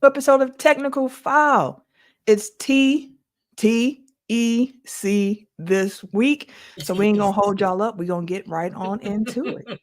Episode of Technical File. It's TTEC this week. So we ain't gonna hold y'all up. We're gonna get right on into it.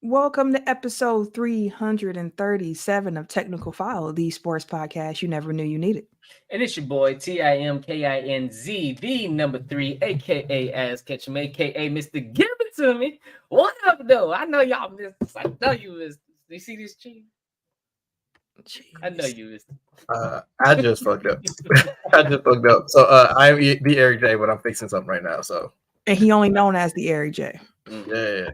Welcome to episode 337 of Technical File, the sports podcast you never knew you needed. And it's your boy, TIMKINZ, the number 3, a.k.a. Ass Ketchum, a.k.a. Mr. Give It To Me. What up, though? I know y'all missed this. I know you missed this. You see this cheese? I know you missed it. I just fucked up. So I'm the Eric J, but I'm fixing something right now. So, and he only known as the Eric J. Yeah.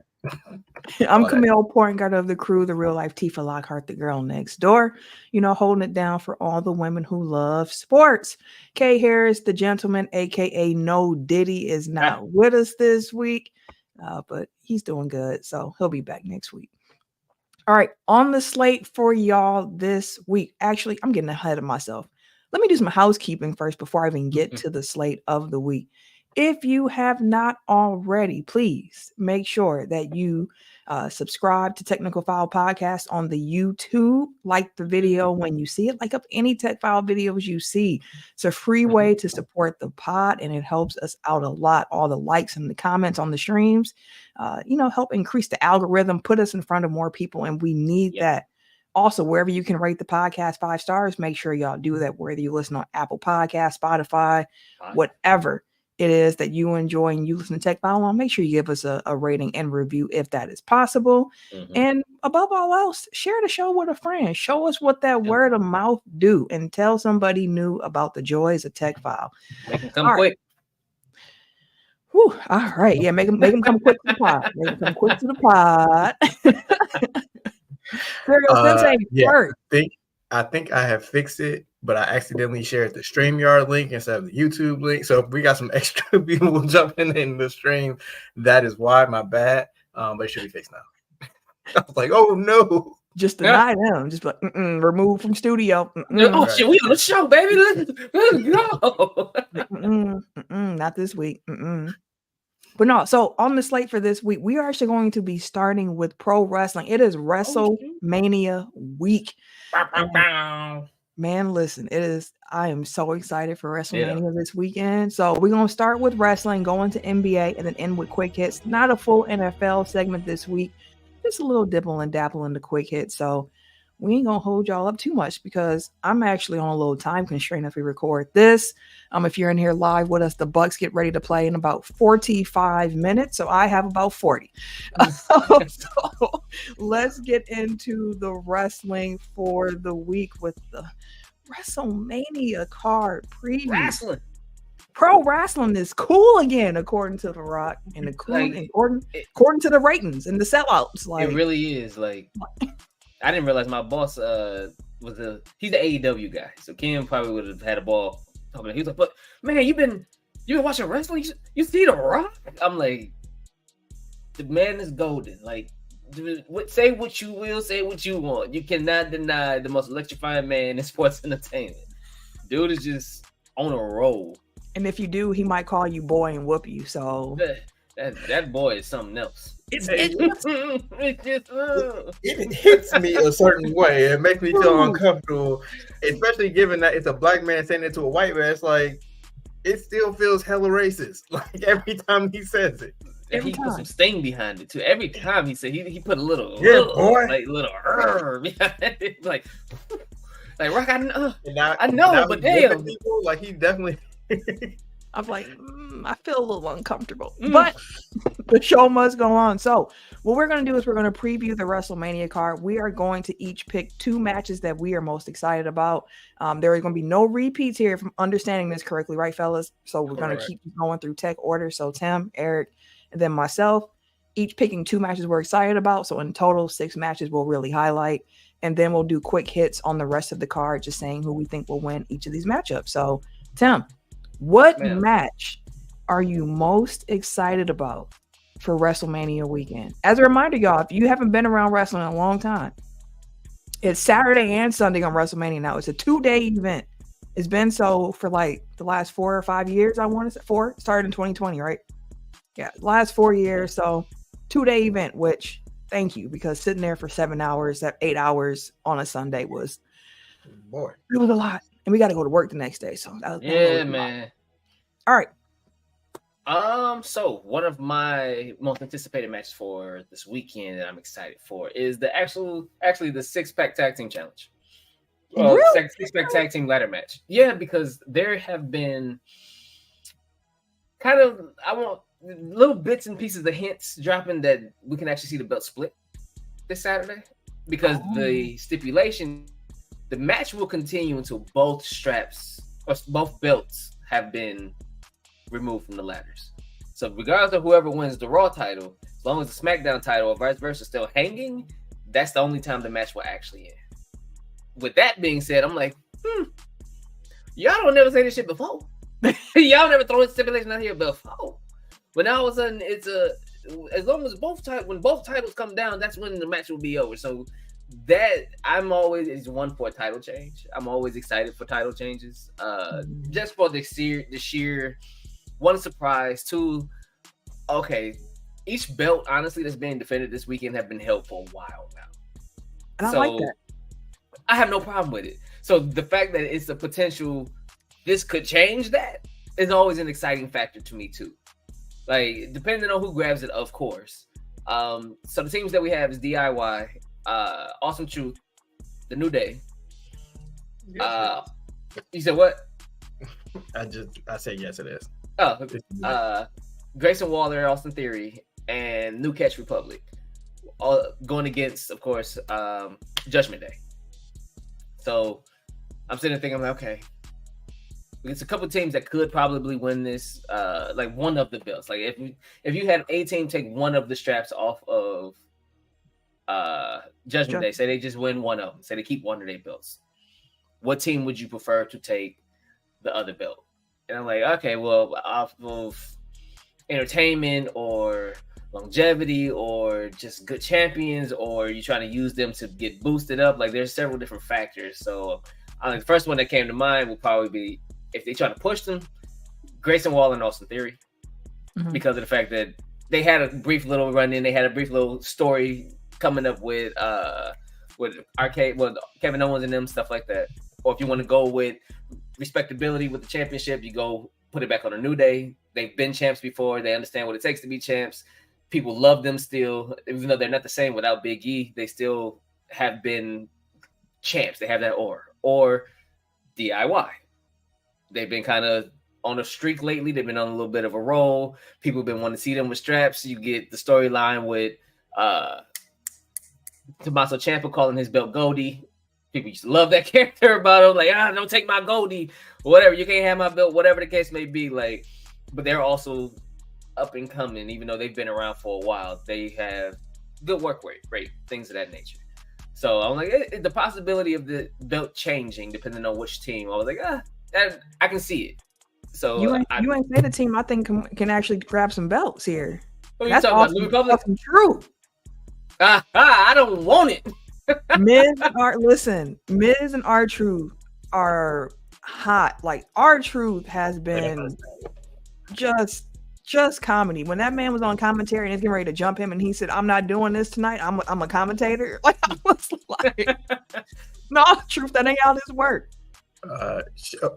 I'm Camille, point guard of the crew, the real life Tifa Lockhart, the girl next door. You know, holding it down for all the women who love sports. Kay Harris, the gentleman, aka No Diddy, is not with us this week, but he's doing good, so he'll be back next week. All right, on the slate for y'all this week. Actually, I'm getting ahead of myself. Let me do some housekeeping first before I even get to the slate of the week. If you have not already, please make sure that you subscribe to Technical File Podcast on the YouTube. Like the video when you see it. Like up any Tech File videos you see. It's a free way to support the pod, and it helps us out a lot. All the likes and the comments on the streams, help increase the algorithm, put us in front of more people, and we need that. Also, wherever you can rate the podcast 5 stars, make sure y'all do that, whether you listen on Apple Podcasts, Spotify, whatever it is that you enjoy and you listen to Tech File on, make sure you give us a rating and review if that is possible. And above all else, share the show with a friend. Show us what that word of mouth do and tell somebody new about the joys of Tech File. Make them come quick. Whew, all right. Yeah, make them come quick to the pod. Make them come quick to the pod. I think I have fixed it, but I accidentally shared the StreamYard link instead of the YouTube link. So if we got some extra people jumping in the stream, that is why. My bad. But it should be fixed now. I was like, oh no. Just deny them. Just like remove from studio. Oh shit, we on the show, baby. Let's go. Not this week. But no, so on the slate for this week, we are actually going to be starting with pro wrestling. It is WrestleMania week. Man, listen, I am so excited for WrestleMania this weekend. So we're going to start with wrestling, go into NBA, and then end with quick hits. Not a full NFL segment this week. Just a little dibble and dabble into quick hits. So we ain't going to hold y'all up too much because I'm actually on a little time constraint if we record this. If you're in here live with us, the Bucks get ready to play in about 45 minutes. So I have about 40. So let's get into the wrestling for the week with the WrestleMania card preview. Pro wrestling is cool again, according to The Rock, and according to the ratings and the sellouts. Like, it really is. Like, I didn't realize my boss he's the AEW guy. So Kim probably would have had a ball talking. He was like, "But man, you've been watching wrestling? You see The Rock?" I'm like, the man is golden. Like, say what you will, say what you want. You cannot deny the most electrifying man in sports entertainment. Dude is just on a roll. And if you do, he might call you boy and whoop you. So that boy is something else. It hits me a certain way. It makes me feel uncomfortable, especially given that it's a black man saying it to a white man. It's like it still feels hella racist. Like every time he says it. And he put some sting behind it too. Every time he said he put a little boy, like little behind it. Like Rock, I know, but damn, people, like he definitely. I'm like, I feel a little uncomfortable, but the show must go on. So what we're going to do is we're going to preview the WrestleMania card. We are going to each pick 2 matches that we are most excited about. There are going to be no repeats here, if I'm understanding this correctly, right, fellas? So we're going to keep going through tech order. So Tim, Eric, and then myself, each picking 2 matches we're excited about. So in total, 6 matches we'll really highlight. And then we'll do quick hits on the rest of the card, just saying who we think will win each of these matchups. So Tim, what match are you most excited about for WrestleMania weekend? As a reminder, y'all, if you haven't been around wrestling in a long time, it's Saturday and Sunday on WrestleMania now. It's a 2-day event. It's been so for like the last 4 or 5 years, I want to say. 4, started in 2020, right? Yeah, last 4 years. So 2-day event, which thank you, because sitting there for 7 hours, 8 hours on a Sunday was it was a lot. And we got to go to work the next day. So that was man. All right. So one of my most anticipated matches for this weekend that I'm excited for is the 6-pack tag team challenge. Really? 6-pack tag team ladder match. Yeah, because there have been kind of little bits and pieces of hints dropping that we can actually see the belt split this Saturday, because the stipulation, the match will continue until both belts have been removed from the ladders. So regardless of whoever wins the Raw title, as long as the SmackDown title or vice versa is still hanging, that's the only time the match will actually end. With that being said, I'm like, y'all don't never say this shit before. Y'all never throw this stipulation out here before. But now all of a sudden, it's as long as when both titles come down, that's when the match will be over. So that I'm always is one for a title change. I'm always excited for title changes. Just for the sheer one, surprise, 2, okay, each belt honestly that's being defended this weekend have been held for a while now. And I like that. I have no problem with it. So the fact that it's a potential this could change that is always an exciting factor to me too. Like, depending on who grabs it, of course. So the teams that we have is DIY, Awesome Truth, The New Day. You said what? I said yes, it is. Grayson Waller, Austin Theory, and New Catch Republic, all going against, of course, Judgment Day. So I'm sitting there thinking, I'm like, okay, it's a couple teams that could probably win this, like one of the belts. Like if you had a team take one of the straps off of Judgment Day, say they just win one of them, say they keep one of their belts, what team would you prefer to take the other belt? And I'm like, okay, well, off of entertainment or longevity or just good champions, or you trying to use them to get boosted up. Like, there's several different factors. So the first one that came to mind would probably be, if they try to push them, Grayson Waller and Austin Theory, because of the fact that they had a brief little run in, they had a brief little story coming up with Kevin Owens and them, stuff like that. Or if you want to go with respectability with the championship, you go put it back on a New Day. They've been champs before. They understand what it takes to be champs. People love them still, even though they're not the same without Big E. They still have been champs. They have that aura. Or DIY. They've been kind of on a streak lately. They've been on a little bit of a roll. People have been wanting to see them with straps. You get the storyline with Tommaso Ciampa calling his belt Goldie. People used to love that character about him. Like, don't take my Goldie. Whatever. You can't have my belt. Whatever the case may be. Like, but they're also up and coming. Even though they've been around for a while, they have good work rate, things of that nature. So I'm like, the possibility of the belt changing depending on which team. I was like, I can see it. So you ain't say the team I think can actually grab some belts here. What are you talking about? New Republic? True. I don't want it. Miz and R-Truth are hot. Like, R-Truth has been just comedy. When that man was on commentary and he's getting ready to jump him and he said, "I'm not doing this tonight. I'm a commentator." Like, I was like, no, Truth, that ain't how this work.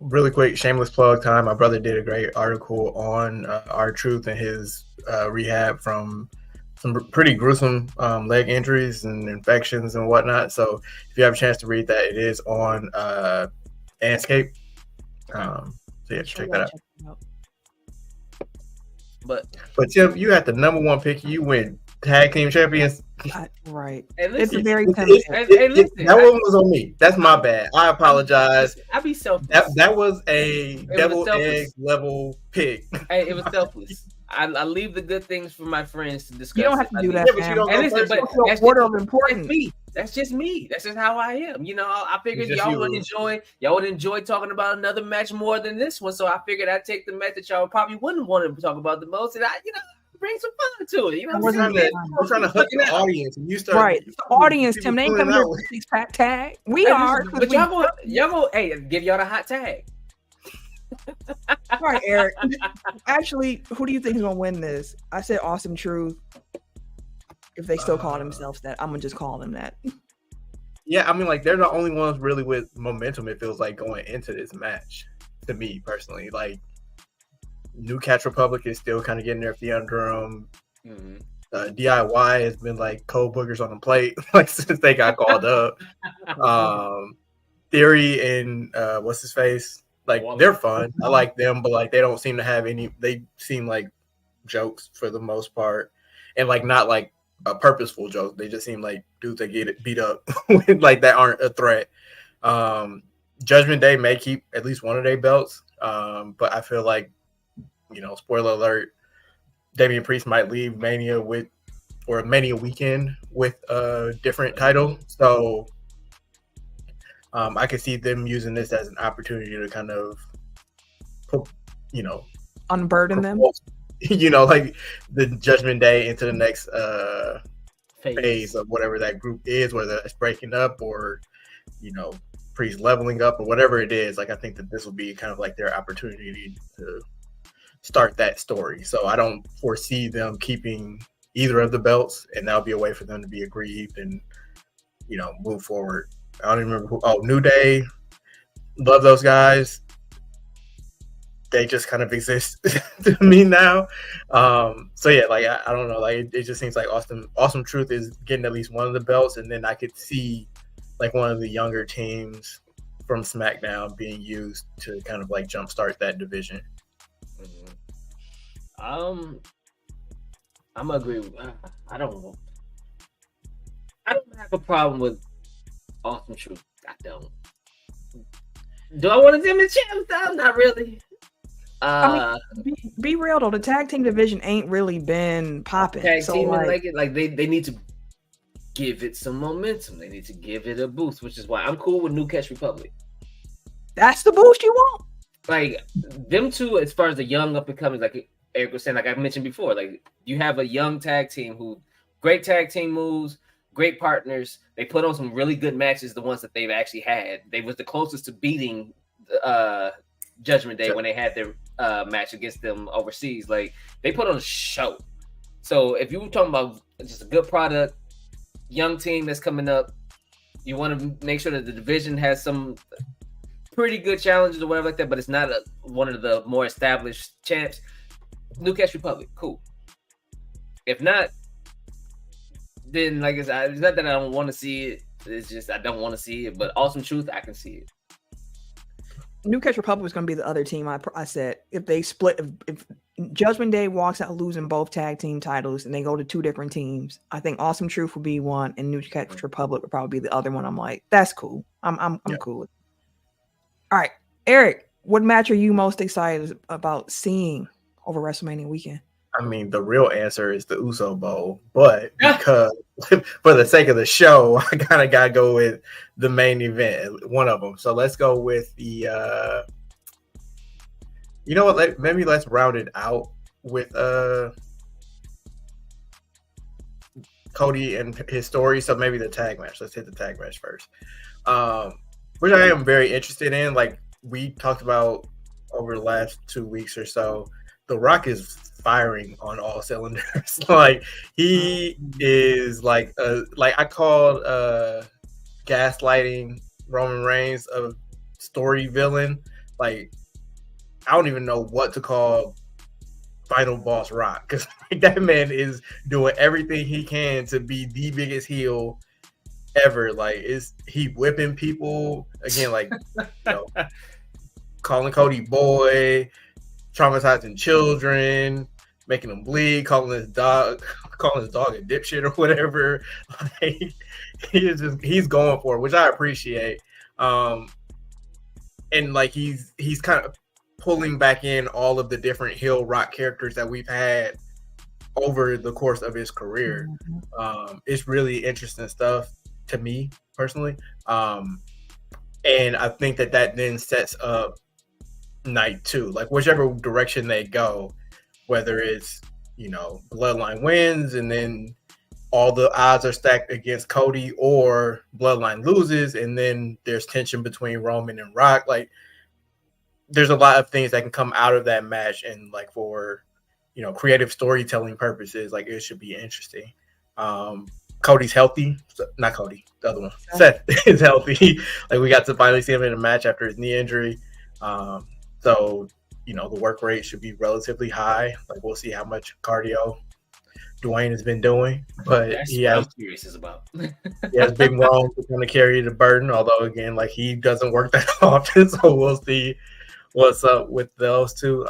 Really quick, shameless plug time. My brother did a great article on R-Truth and his rehab from some pretty gruesome leg injuries and infections and whatnot. So if you have a chance to read that, it is on Anscape. So yeah, check that out. But Tim, you had the number one pick. You win tag team champions. Right. hey, It's listen, very It- tempting. hey, listen, that one was on me. That's my bad. I apologize. I be selfless. That was a was devil selfless. egg level pick. Hey, it was selfless. I leave the good things for my friends to discuss. You don't have to do that, Yeah, but you don't Hey, go listen, first. but that's order just, of importance. me. That's just me. That's just how I am. You know, I figured It's just y'all would you. enjoy talking about another match more than this one. So I figured I'd take the match that y'all probably wouldn't want to talk about the most, and I, bring some fun to it. You know what I'm saying? We're trying to hook the audience, and you start Right. The audience, people Tim, they ain't pulling coming here out. for the six-pack tag. We Hey, are. listen, but y'all go. Hey, give y'all the hot tag. All right, Eric. Actually, who do you think is gonna win this? I said Awesome Truth. If they still call themselves that, I'm gonna just call them that. Yeah, I mean, like they're the only ones really with momentum. It feels like going into this match, to me personally. Like New Catch Republic is still kind of getting their feet under them. DIY has been like cold boogers on the plate like since they got called up. Theory and what's his face? Like they're fun. I like them, but like they don't seem to have any. They seem like jokes for the most part, and like not like a purposeful joke. They just seem like dudes that get beat up like that aren't a threat. Judgment Day may keep at least one of their belts, but I feel like, you know, spoiler alert, Damian Priest might leave Mania weekend with a different title. So I could see them using this as an opportunity to kind of, you know, unburden them. You know, like the Judgment Day into the next phase of whatever that group is, whether it's breaking up or, you know, Priest leveling up or whatever it is. Like I think that this will be kind of like their opportunity to start that story. So I don't foresee them keeping either of the belts, and that'll be a way for them to be aggrieved and, you know, move forward. I don't even remember who. Oh, New Day. Love those guys. They just kind of exist to me now. So yeah, like I don't know. Like it just seems like Awesome Truth is getting at least one of the belts, and then I could see like one of the younger teams from SmackDown being used to kind of like jumpstart that division. I'm gonna agree with. I don't have a problem with Awesome Truth. I don't. Do I want to them in champs? Not really. I mean, be real though. The tag team division ain't really been popping. Tag team like they need to give it some momentum. They need to give it a boost, which is why I'm cool with New Catch Republic. That's the boost you want. Like them two, as far as the young up and coming, like Eric was saying, like I mentioned before, like you have a young tag team who great tag team moves, great partners. They put on some really good matches. The ones that they've actually had, they was the closest to beating Judgment Day when they had their match against them overseas. Like they put on a show. So if you were talking about just a good product, young team that's coming up, you want to make sure that the division has some pretty good challenges or whatever like that, but it's not one of the more established champs. New Catch Republic, cool. If not, then like it's not that I don't want to see it. It's just I don't want to see it. But Awesome Truth, I can see it. New Catch Republic was going to be the other team. I said if they split, if Judgment Day walks out losing both tag team titles and they go to two different teams, I think Awesome Truth would be one and New Catch Republic would probably be the other one. I'm like, that's cool. I'm cool with it. All right, Eric, what match are you most excited about seeing over WrestleMania weekend? I mean, the real answer is the Uso Bowl, but because for the sake of the show, I kind of got to go with the main event, one of them. So let's go with the, you know what, maybe let's round it out with Cody and his story. So maybe the tag match. Let's hit the tag match first, which I am very interested in. Like we talked about over the last 2 weeks or so, The Rock is firing on all cylinders. Like he is like I called gaslighting Roman Reigns a story villain. Like I don't even know what to call Final Boss Rock, because like, that man is doing everything he can to be the biggest heel ever. Like is he whipping people again, like you know, calling Cody boy, traumatizing children, making him bleed, calling his dog a dipshit or whatever. Like, he's going for it, which I appreciate. And like he's kind of pulling back in all of the different heel Rock characters that we've had over the course of his career. It's really interesting stuff to me personally. And I think that then sets up night 2, like whichever direction they go, whether it's, Bloodline wins and then all the odds are stacked against Cody, or Bloodline loses and then there's tension between Roman and Rock. Like, there's a lot of things that can come out of that match, and like for creative storytelling purposes, like it should be interesting. Cody's healthy. Not Cody, the other one. Seth is healthy. Like, we got to finally see him in a match after his knee injury. So, the work rate should be relatively high. Like, we'll see how much cardio Dwayne has been doing. But that's what I'm curious about. He has Big Ron to kind of carry the burden, although, again, like, he doesn't work that often. So we'll see what's up with those two.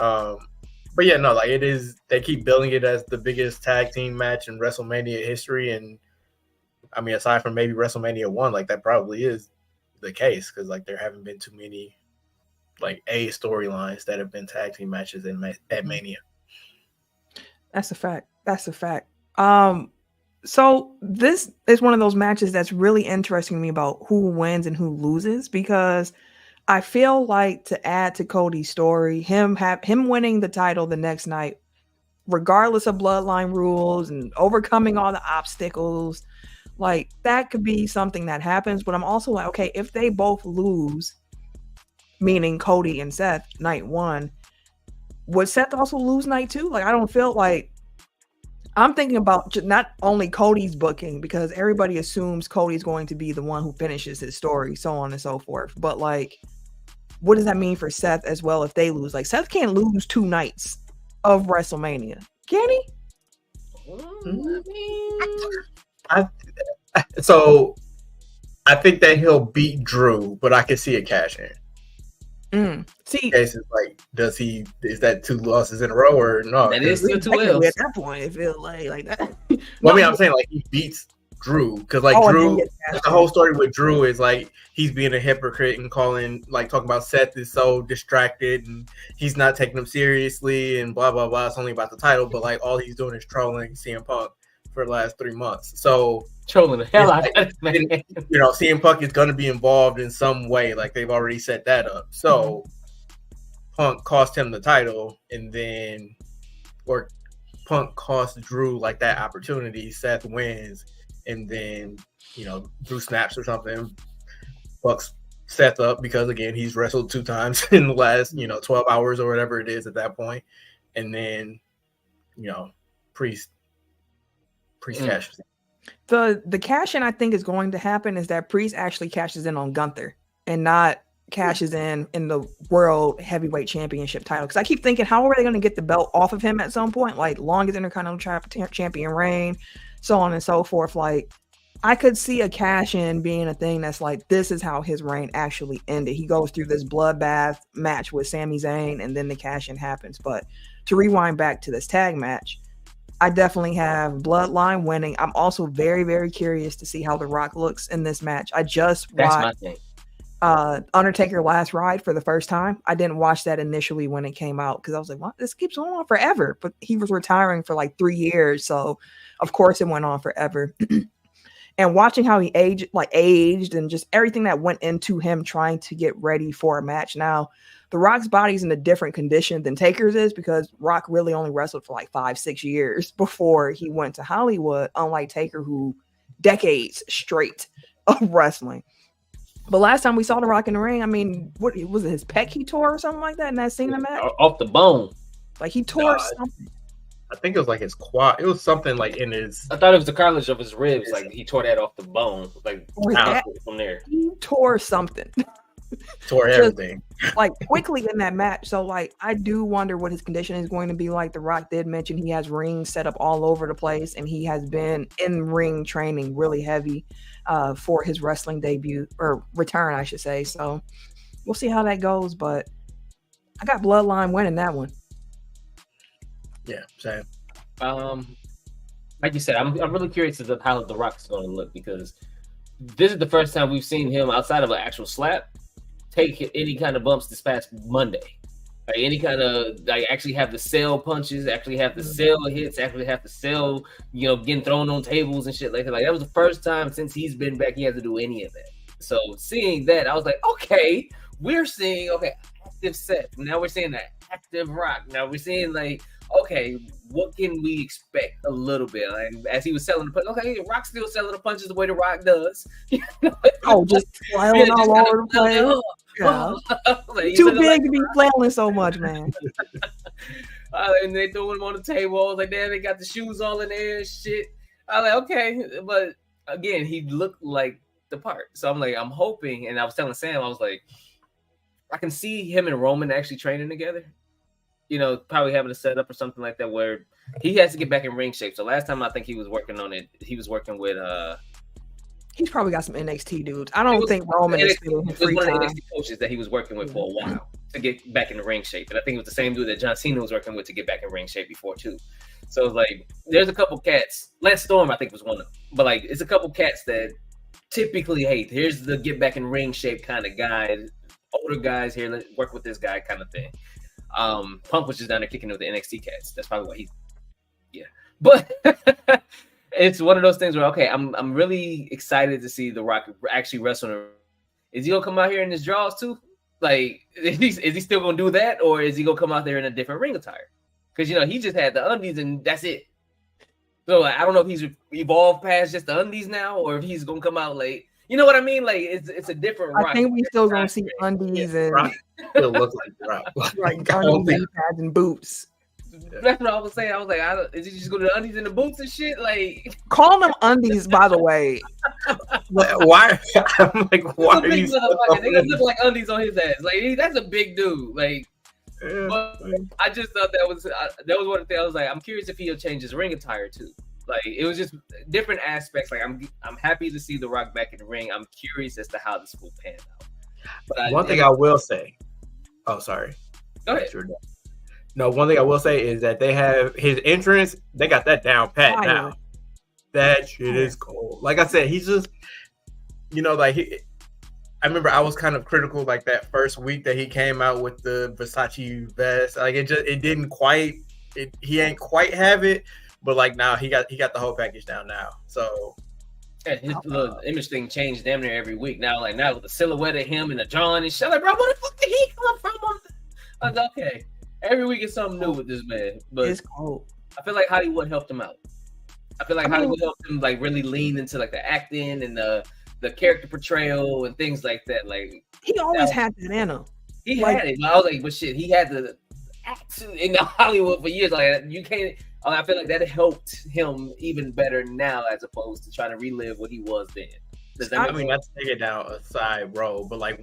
But yeah, no, like, it is, they keep billing it as the biggest tag team match in WrestleMania history. And I mean, aside from maybe WrestleMania 1, like, that probably is the case, because like there haven't been too many like storylines that have been tag team matches at Mania. That's a fact. So this is one of those matches that's really interesting to me about who wins and who loses, because I feel like, to add to Cody's story, him winning the title the next night, regardless of bloodline rules and overcoming all the obstacles, like, that could be something that happens. But I'm also like, okay, if they both lose, meaning Cody and Seth, night 1, would Seth also lose night 2? Like, I don't feel like, I'm thinking about not only Cody's booking, because everybody assumes Cody's going to be the one who finishes his story, so on and so forth. But like, what does that mean for Seth as well if they lose? Like, Seth can't lose 2 nights of WrestleMania, can he? So I think that he'll beat Drew, but I can see a cash in. See, cases like, is that 2 losses in a row or no? That is still 2 L's. At that point, it feels like that. Well, I mean, I'm saying like he beats Drew, because like Drew, the whole story with Drew is like he's being a hypocrite and talking about Seth is so distracted and he's not taking him seriously and blah blah blah. It's only about the title, but like all he's doing is trolling CM Punk for the last 3 months. So trolling the hell out of that, man. CM Punk is going to be involved in some way. Like, they've already set that up. So Punk cost him the title, or Punk cost Drew like that opportunity. Seth wins, and then Drew snaps or something, fucks Seth up, because again he's wrestled 2 times in the last 12 hours or whatever it is at that point, and then Priest cashes in. The cash in I think is going to happen is that Priest actually cashes in on Gunther and not cashes in the World Heavyweight Championship title. Because I keep thinking, how are they going to get the belt off of him at some point? Like, longest Intercontinental Champion reign, so on and so forth. Like, I could see a cash in being a thing that's like, this is how his reign actually ended. He goes through this bloodbath match with Sami Zayn, and then the cash in happens. But to rewind back to this tag match, I definitely have Bloodline winning. I'm also very, very curious to see how The Rock looks in this match. I just watched Undertaker Last Ride for the first time. I didn't watch that initially when it came out, because I was like, what? This keeps going on forever. But he was retiring for like 3 years. So, of course, it went on forever. And watching how he aged and just everything that went into him trying to get ready for a match. Now, The Rock's body's in a different condition than Taker's is, because Rock really only wrestled for like 5-6 years before he went to Hollywood, unlike Taker, who decades straight of wrestling. But last time we saw The Rock in the ring, I mean, what was it, his pec he tore or something like that in that Cena match? Off the bone. Like, he tore something. I think it was like his quad. It was something like in his. I thought it was the cartilage of his ribs. Like, he tore that off the bone. Like, from there. He tore something. Tore everything. Like, quickly in that match. So, like, I do wonder what his condition is going to be like. The Rock did mention he has rings set up all over the place, and he has been in ring training really heavy for his wrestling debut, or return, I should say. So, we'll see how that goes, but I got Bloodline winning that one. Yeah, same. Like you said, I'm really curious as to how The Rock's going to look, because this is the first time we've seen him outside of an actual slap take any kind of bumps this past Monday. Like any kind of like actually have to sell punches, actually have to sell hits, actually have to sell, getting thrown on tables and shit like that. Like that was the first time since he's been back he had to do any of that. So seeing that, I was like, okay, we're seeing active Seth. Now we're seeing that active Rock. Now we're seeing like, okay, what can we expect a little bit? Like as he was selling the punch, okay, Rock's still selling the punches the way the Rock does. Just flailing all over the place. Yeah. Like, too big to be flailing so much, man. And they threw him on the table. Like, damn, they got the shoes all in there and shit. I was like, okay. But again, he looked like the part. So I'm like, I'm hoping. And I was telling Sam, I was like, I can see him and Roman actually training together. Probably having a setup or something like that where he has to get back in ring shape. So last time I think he was working on it, he was working with he's probably got some NXT dudes. I don't think Roman is feeling his free one time. of the NXT coaches that he was working with for a while to get back in the ring shape. And I think it was the same dude that John Cena was working with to get back in ring shape before too. So it's like there's a couple cats. Lance Storm, I think, was one of them. But like it's a couple cats that typically, hey, here's the get back in ring shape kind of guy. Older guys here, let's work with this guy kind of thing. Punk was just down there kicking with the NXT cats. That's probably why but it's one of those things where I'm really excited to see The Rock actually wrestle. Is he gonna come out here in his draws too? Like, is he still gonna do that, or is he gonna come out there in a different ring attire? Because he just had the undies and that's it. So I don't know if he's evolved past just the undies now, or if he's gonna come out like, you know what I mean? Like it's a different Rock. I think we still gonna see undies and Rock still look like Rock. like undies, pads, and boots. That's what I was saying. I was like, is he just go to the undies and the boots and shit? Like, calling them undies, by the way. Why? I'm like, why are you? They gonna look like undies on his ass. Like, that's a big dude. Like, but I just thought that was one of the things. I was like, I'm curious if he'll change his ring attire too. Like, it was just different aspects. Like, I'm happy to see The Rock back in the ring. I'm curious as to how this will pan out. But one thing I will say. Oh, sorry. Go ahead. No, one thing I will say is that they have his entrance. They got that down pat now. That shit is cool. Like I said, he's just, I remember I was kind of critical like that first week that he came out with the Versace vest. Like it didn't quite. He ain't quite have it, but like now he got the whole package down now. So. And his little image thing changed damn near every week. Now with the silhouette of him and the John and shit, like, bro, where the fuck did he come from? I was like, okay. Every week is something new with this man, but it's cool. I feel like Hollywood helped him out. I feel like Hollywood helped him like really lean into like the acting and the character portrayal and things like that. Like he always had that in him. He had it. But I was like, but shit, he had the act in Hollywood for years. Like you can't. I feel like that helped him even better now as opposed to trying to relive what he was then. I mean, not to take it down a side road, but like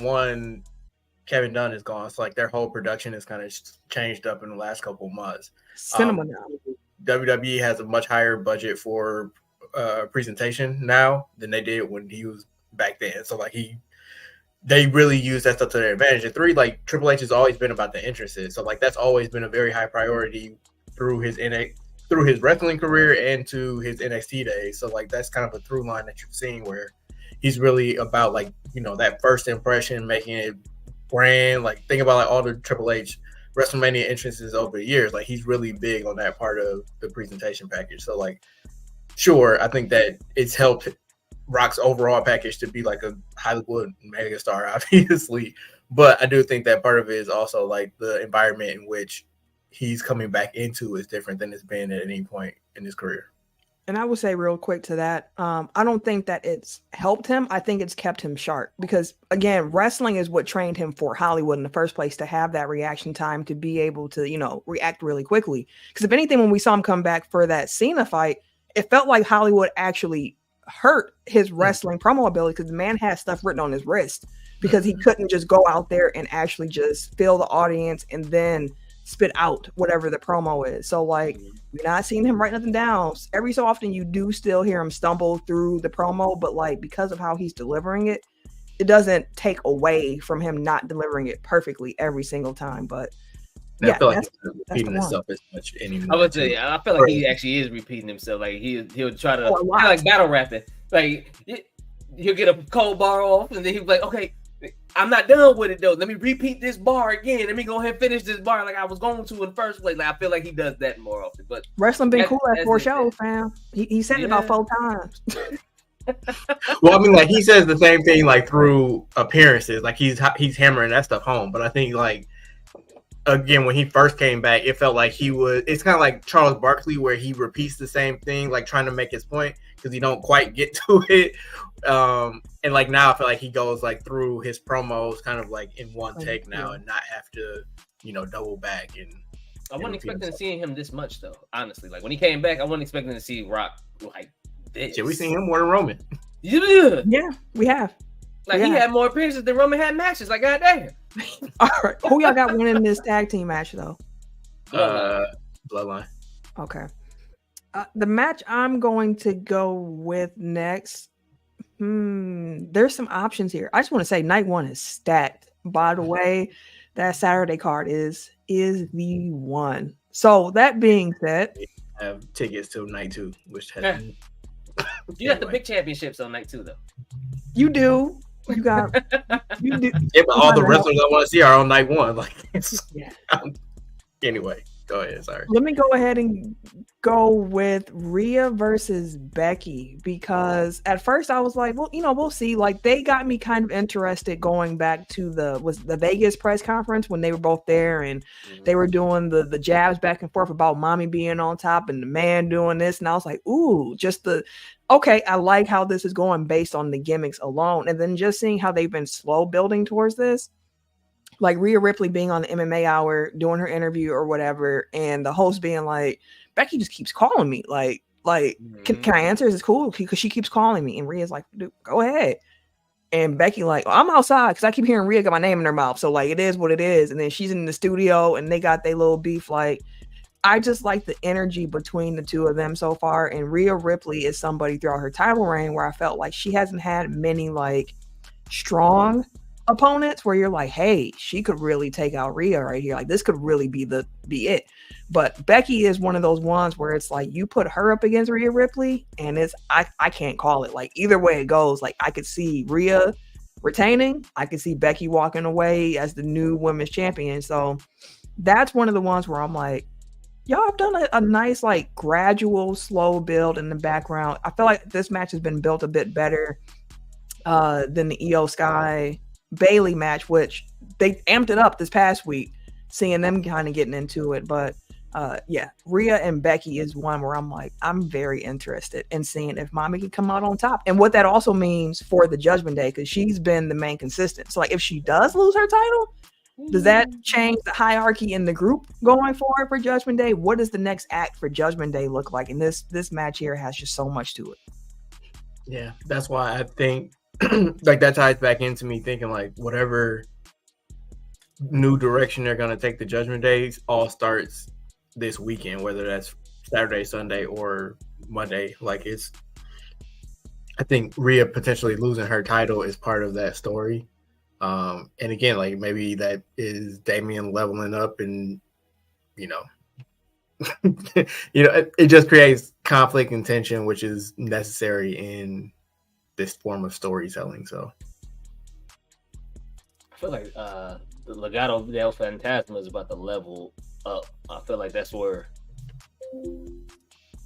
Kevin Dunn is gone, so like their whole production is kind of changed up in the last couple of months. Cinema now. WWE has a much higher budget for presentation now than they did when he was back then. So like they really use that stuff to their advantage. And 3, like Triple H has always been about the entrances, so like that's always been a very high priority through his wrestling career and to his NXT days. So like that's kind of a through line that you've seen where he's really about like that first impression, making it brand. Like think about like all the Triple H WrestleMania entrances over the years. Like he's really big on that part of the presentation package. So like, sure, I think that it's helped Rock's overall package to be like a Hollywood megastar, obviously. But I do think that part of it is also like the environment in which he's coming back into is different than it's been at any point in his career. And I would say real quick to that, I don't think that it's helped him. I think it's kept him sharp because, again, wrestling is what trained him for Hollywood in the first place, to have that reaction time, to be able to, react really quickly. Because if anything, when we saw him come back for that Cena fight, it felt like Hollywood actually hurt his wrestling promo ability because the man had stuff written on his wrist because he couldn't just go out there and actually just fill the audience and then spit out whatever the promo is. So like, you're not seeing him write nothing down. Every so often you do still hear him stumble through the promo, but like because of how he's delivering it, it doesn't take away from him not delivering it perfectly every single time. But I feel like that's he's not repeating himself as much anymore. I would say, I feel like he actually is repeating himself. Like he'll try to kind of like battle rapping. Like he'll get a cold bar off, and then he'll be like, okay, I'm not done with it though. Let me repeat this bar again. Let me go ahead and finish this bar like I was going to in the first place. Like I feel like he does that more often. But wrestling been cool at 4 shows, fam. He said it about 4 times. Well, I mean, like he says the same thing like through appearances. Like he's hammering that stuff home. But I think like again, when he first came back, it felt like it's kind of like Charles Barkley where he repeats the same thing, like trying to make his point because he don't quite get to it. And like now I feel like he goes like through his promos kind of like in one take now and not have to, double back. And I wasn't expecting to see him this much though, honestly. Like when he came back, I wasn't expecting to see Rock like this. Yeah, we seen him more than Roman. Yeah, we have. Like he had more appearances than Roman had matches. Like goddamn. All right, who y'all got winning this tag team match though? Bloodline. Okay. The match I'm going to go with next. There's some options here. I just want to say night 1 is stacked. By the way, that Saturday card is the one. So that being said, I have tickets till night 2, which has you got the big championships on night 2 though. You do. You got. You do. Yeah, but all the wrestlers I want to see are on night 1. Like, anyway, go ahead. Sorry. Let me go ahead and go with Rhea versus Becky because at first I was like, well, we'll see. Like they got me kind of interested going back to the Vegas press conference when they were both there and they were doing the jabs back and forth about mommy being on top and the man doing this, and I was like, ooh, okay, I like how this is going based on the gimmicks alone. And then just seeing how they've been slow building towards this, like Rhea Ripley being on the MMA Hour, doing her interview or whatever, and the host being like, Becky just keeps calling me. Like, can I answer? Is it cool? Because she keeps calling me. And Rhea's like, dude, go ahead. And Becky like, I'm outside because I keep hearing Rhea got my name in her mouth. So like, it is what it is. And then she's in the studio and they got their little beef. Like, I just like the energy between the two of them so far. And Rhea Ripley is somebody throughout her title reign where I felt like she hasn't had many like strong opponents where you're like, hey, she could really take out Rhea right here. Like this could really be it. But Becky is one of those ones where it's like you put her up against Rhea Ripley and I can't call it. Like either way it goes, like I could see Rhea retaining. I could see Becky walking away as the new women's champion. So that's one of the ones where I'm like, y'all have done a nice, like, gradual, slow build in the background. I feel like this match has been built a bit better than the Io Sky Bailey match, which they amped it up this past week, seeing them kind of getting into it. But Rhea and Becky is one where I'm like, I'm very interested in seeing if mommy can come out on top and what that also means for the Judgment Day, because she's been the main consistent. So, like, if she does lose her title, does that change the hierarchy in the group going forward for Judgment Day? What does the next act for Judgment Day look like? And this match here has just so much to it. Yeah, that's why I think like that ties back into me thinking like whatever new direction they're gonna take the Judgment Days all starts this weekend, whether that's Saturday, Sunday, or Monday. Like I think Rhea potentially losing her title is part of that story. And again, like maybe that is Damian leveling up and, it just creates conflict and tension, which is necessary in this form of storytelling. So I feel like the Legado del Fantasma is about to level up. I feel like that's where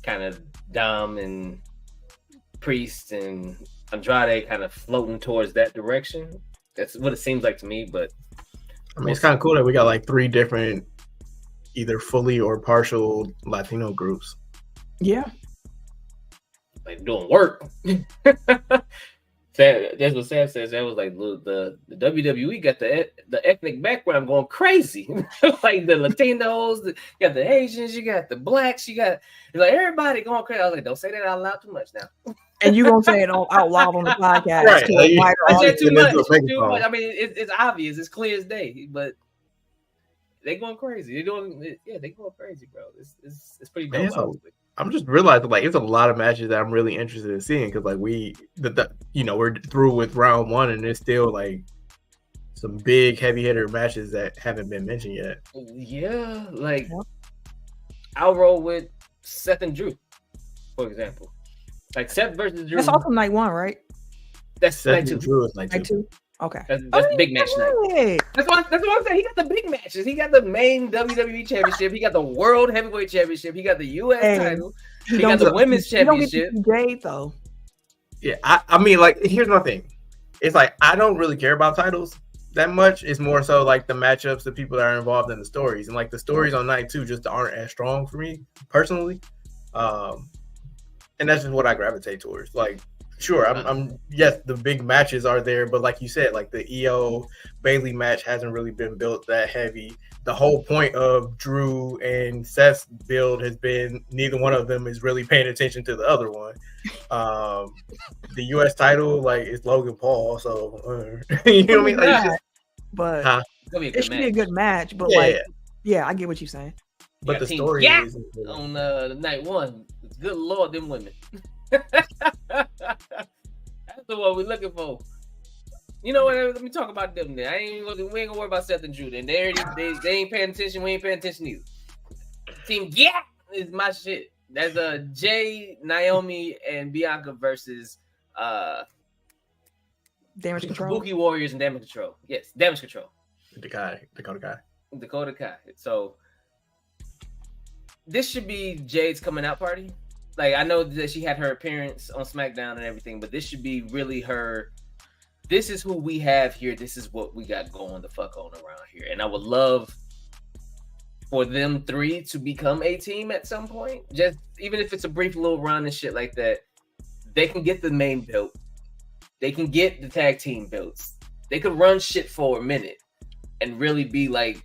kind of Dom and Priest and Andrade kind of floating towards that direction. That's what it seems like to me, but I mean, it's kind of cool that we got like 3 different, either fully or partial Latino groups. Yeah, like doing work. That's what Sam says. That was like the WWE got the ethnic background going crazy. Like the Latinos, you got the Asians, you got the blacks, you got like everybody going crazy. I was like, don't say that out loud too much now. And you gonna say it out loud on the podcast, right? I said too much. I mean, it's obvious. It's clear as day. But they going crazy. They going crazy, bro. It's pretty dope. Man, I'm just realizing like it's a lot of matches that I'm really interested in seeing because like we're through with round 1 and there's still like some big heavy hitter matches that haven't been mentioned yet. Yeah, like I'll roll with Seth and Drew, for example. Like Seth versus Drew. That's also night one, right? That's Seth night two. and Drew is night Night two. two. Okay. That's the big match night. That's what I'm saying. He got the big matches. He got the main WWE championship. He got the World Heavyweight Championship. He got the US title. He got the Women's Championship. Jade though. Yeah, I mean, like, here's my thing. It's like I don't really care about titles that much. It's more so like the matchups, the people that are involved in the stories, and like the stories on night two just aren't as strong for me personally. And that's just what I gravitate towards. Like, sure, I'm yes, the big matches are there, but like you said, like the EO Bailey match hasn't really been built that heavy. The whole point of Drew and Seth's build has been neither one of them is really paying attention to the other one. The US title, like, it's Logan Paul, so you know what I mean? Like, just, but it should be a good match. But I get what you're saying. But the story is on night one. Good Lord, them women. That's the one we're looking for. You know what? Let me talk about them then. We ain't gonna worry about Seth and Drew. Then they ain't paying attention. We ain't paying attention either. Team is my shit. That's Jay, Naomi, and Bianca versus Damage Control. Kabuki Warriors and Damage Control. Yes, Damage Control. Dakota Kai. So this should be Jade's coming out party. Like, I know that she had her appearance on SmackDown and everything, but this should be really her. This is who we have here. This is what we got going the fuck on around here. And I would love for them three to become a team at some point. Just even if it's a brief little run and shit like that, they can get the main belt. They can get the tag team belts. They could run shit for a minute and really be like,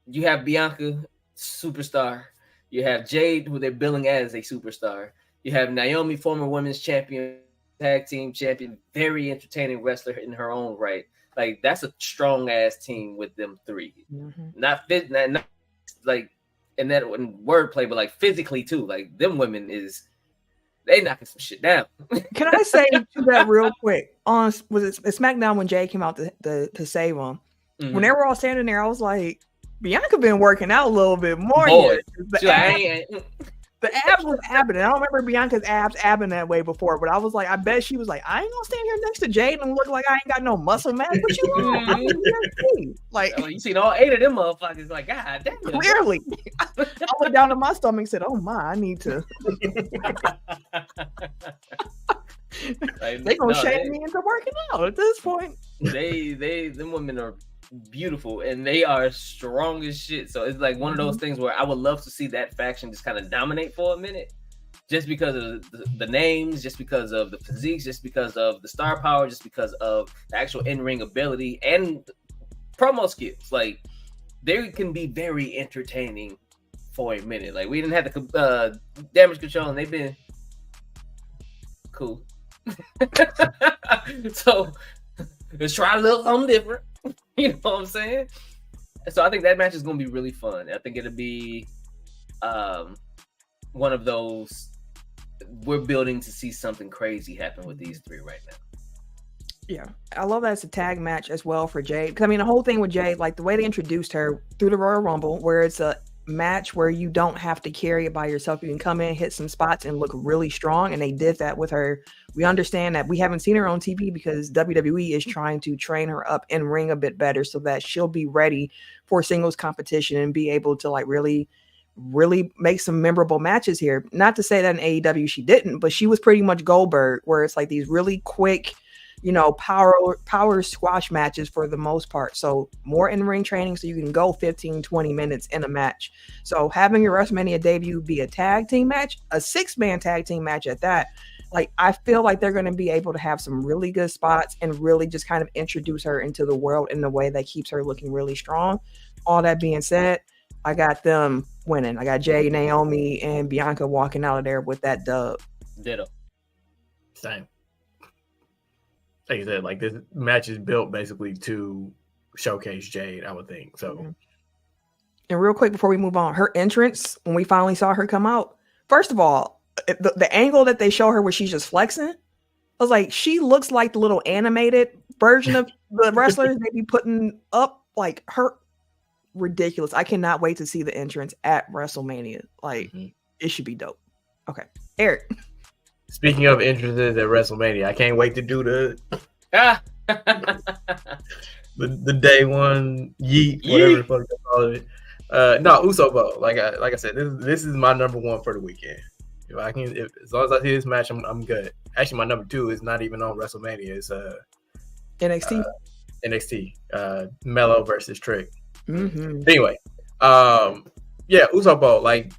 you have Bianca, superstar. You have Jade, who they're billing as a superstar. You have Naomi, former women's champion, tag team champion, very entertaining wrestler in her own right. Like, that's a strong ass team with them three. Mm-hmm. Not like in that wordplay, but like physically too. Like, them women they knocking some shit down. Can I say to that real quick? Was it SmackDown when Jay came out to save them? Mm-hmm. When they were all standing there, I was like, Bianca been working out a little bit more. The abs was abbing. I don't remember Bianca's abs abbing that way before, but I was like, I bet she was like, I ain't gonna stand here next to Jade and look like I ain't got no muscle mass. What you want? Like, you seen all 8 of them motherfuckers? Like, God damn. Clearly, I went down to my stomach and said, "Oh my, I need to." They gonna shame me into working out at this point. Them women are beautiful and they are strong as shit. So it's like one of those things where I would love to see that faction just kind of dominate for a minute, just because of the names, just because of the physiques, just because of the star power, just because of the actual in-ring ability and promo skills. Like, they can be very entertaining for a minute. Like, we didn't have the Damage Control and they've been cool. So let's try a little something different. You know what I'm saying? So I think that match is going to be really fun. I think it'll be one of those, we're building to see something crazy happen with these three right now. Yeah, I love that it's a tag match as well for Jade. Because, I mean, the whole thing with Jade, like the way they introduced her through the Royal Rumble, where it's a match where you don't have to carry it by yourself. You can come in, hit some spots, and look really strong. And they did that with her. We understand that we haven't seen her on TV because WWE is trying to train her up in ring a bit better so that she'll be ready for singles competition and be able to like really make some memorable matches here. Not to say that in AEW she didn't, but she was pretty much Goldberg, where it's like these really quick, you know, power squash matches for the most part. So more in-ring training so you can go 15, 20 minutes in a match. So having your WrestleMania debut be a tag team match, a 6-man tag team match at that, like, I feel like they're going to be able to have some really good spots and really just kind of introduce her into the world in a way that keeps her looking really strong. All that being said, I got them winning. I got Jay, Naomi, and Bianca walking out of there with that dub. Ditto. Same. Like I said, like, this match is built basically to showcase Jade, I would think. So, and real quick before we move on, her entrance when we finally saw her come out. First of all, the angle that they show her where she's just flexing, I was like, she looks like the little animated version of the wrestlers they be putting up. Like her, ridiculous. I cannot wait to see the entrance at WrestleMania. Like, it should be dope. Okay, Eric. Speaking of entrances at WrestleMania, I can't wait to do the day one yeet, whatever the fuck they call it. No, Uso Bowl. Like I said, this is my number one for the weekend. As long as I see this match, I'm good. Actually, my number two is not even on WrestleMania. It's NXT. Mello versus Trick. Anyway, yeah, Uso Bowl. Like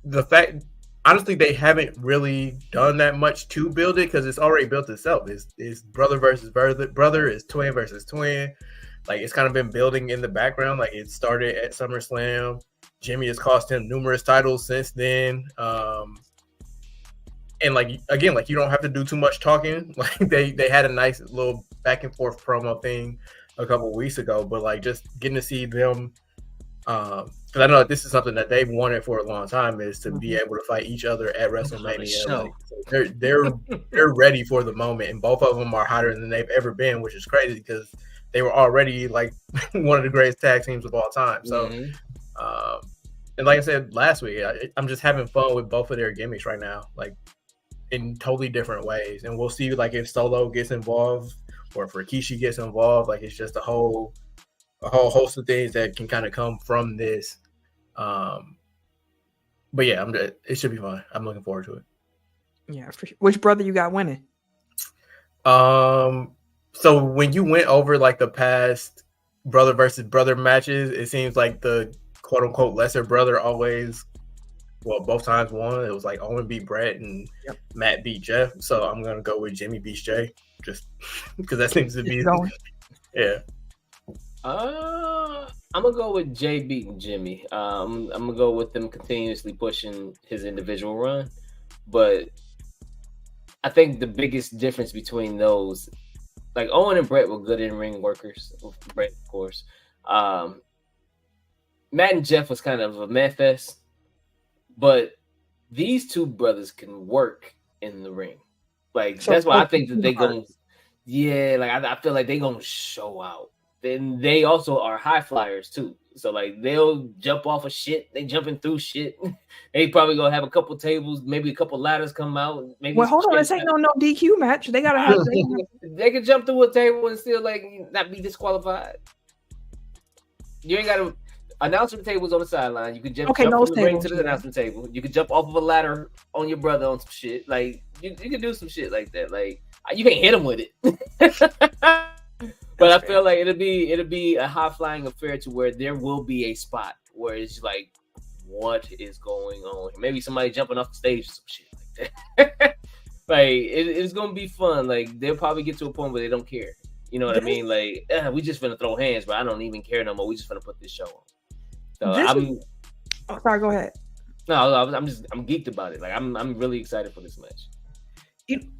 the fact, honestly, they haven't really done that much to build it because it's already built itself. It's brother versus brother. It's twin versus twin. Like it's kind of been building in the background. Like it started at SummerSlam. Jimmy has cost him numerous titles since then. And like again, like you don't have to do too much talking. Like they had a nice little back and forth promo thing a couple of weeks ago, but like just getting to see them, because I know this is something that they've wanted for a long time, is to be able to fight each other at WrestleMania. Like, so they're ready for the moment, and both of them are hotter than they've ever been, which is crazy because they were already like one of the greatest tag teams of all time. So, and like I said last week, I'm just having fun with both of their gimmicks right now, like in totally different ways. And we'll see like if Solo gets involved or if Rikishi gets involved. Like it's just a whole host of things that can kind of come from this. But yeah, it should be fun. I'm looking forward to it. Yeah, for sure. Which brother you got winning? So when you went over like the past brother versus brother matches, it seems like the quote unquote lesser brother always, well, both times won. It was like Owen beat Brett and Matt beat Jeff. So I'm gonna go with Jimmy beats Jay, just because that seems to be yeah. I'm gonna go with Jay beating Jimmy. I'm gonna go with them continuously pushing his individual run, but I think the biggest difference between those, like Owen and Brett were good in-ring workers. Brett, of course. Matt and Jeff was kind of a meh fest, but these two brothers can work in the ring. Like that's why I think that they gonna, I feel like they gonna show out. Then they also are high flyers too. So like they'll jump off of shit. They jumping through shit. They probably gonna have a couple tables, maybe a couple ladders come out. Maybe hold on, this ain't no DQ match. They gotta have. They can jump through a table and still like not be disqualified. You ain't gotta. Announcement tables on the sideline. You can jump from the ring to the announcement table. You can jump off of a ladder on your brother on some shit. Like you can do some shit like that. Like you can't hit him with it. But I feel like it'll be a high flying affair to where there will be a spot where it's like, what is going on? Maybe somebody jumping off the stage or some shit like that. Like it's gonna be fun. Like they'll probably get to a point where they don't care. You know what I mean? Like we just finna throw hands, but I don't even care no more. We just finna put this show on. So sorry, go ahead. No, I'm geeked about it. Like I'm really excited for this match.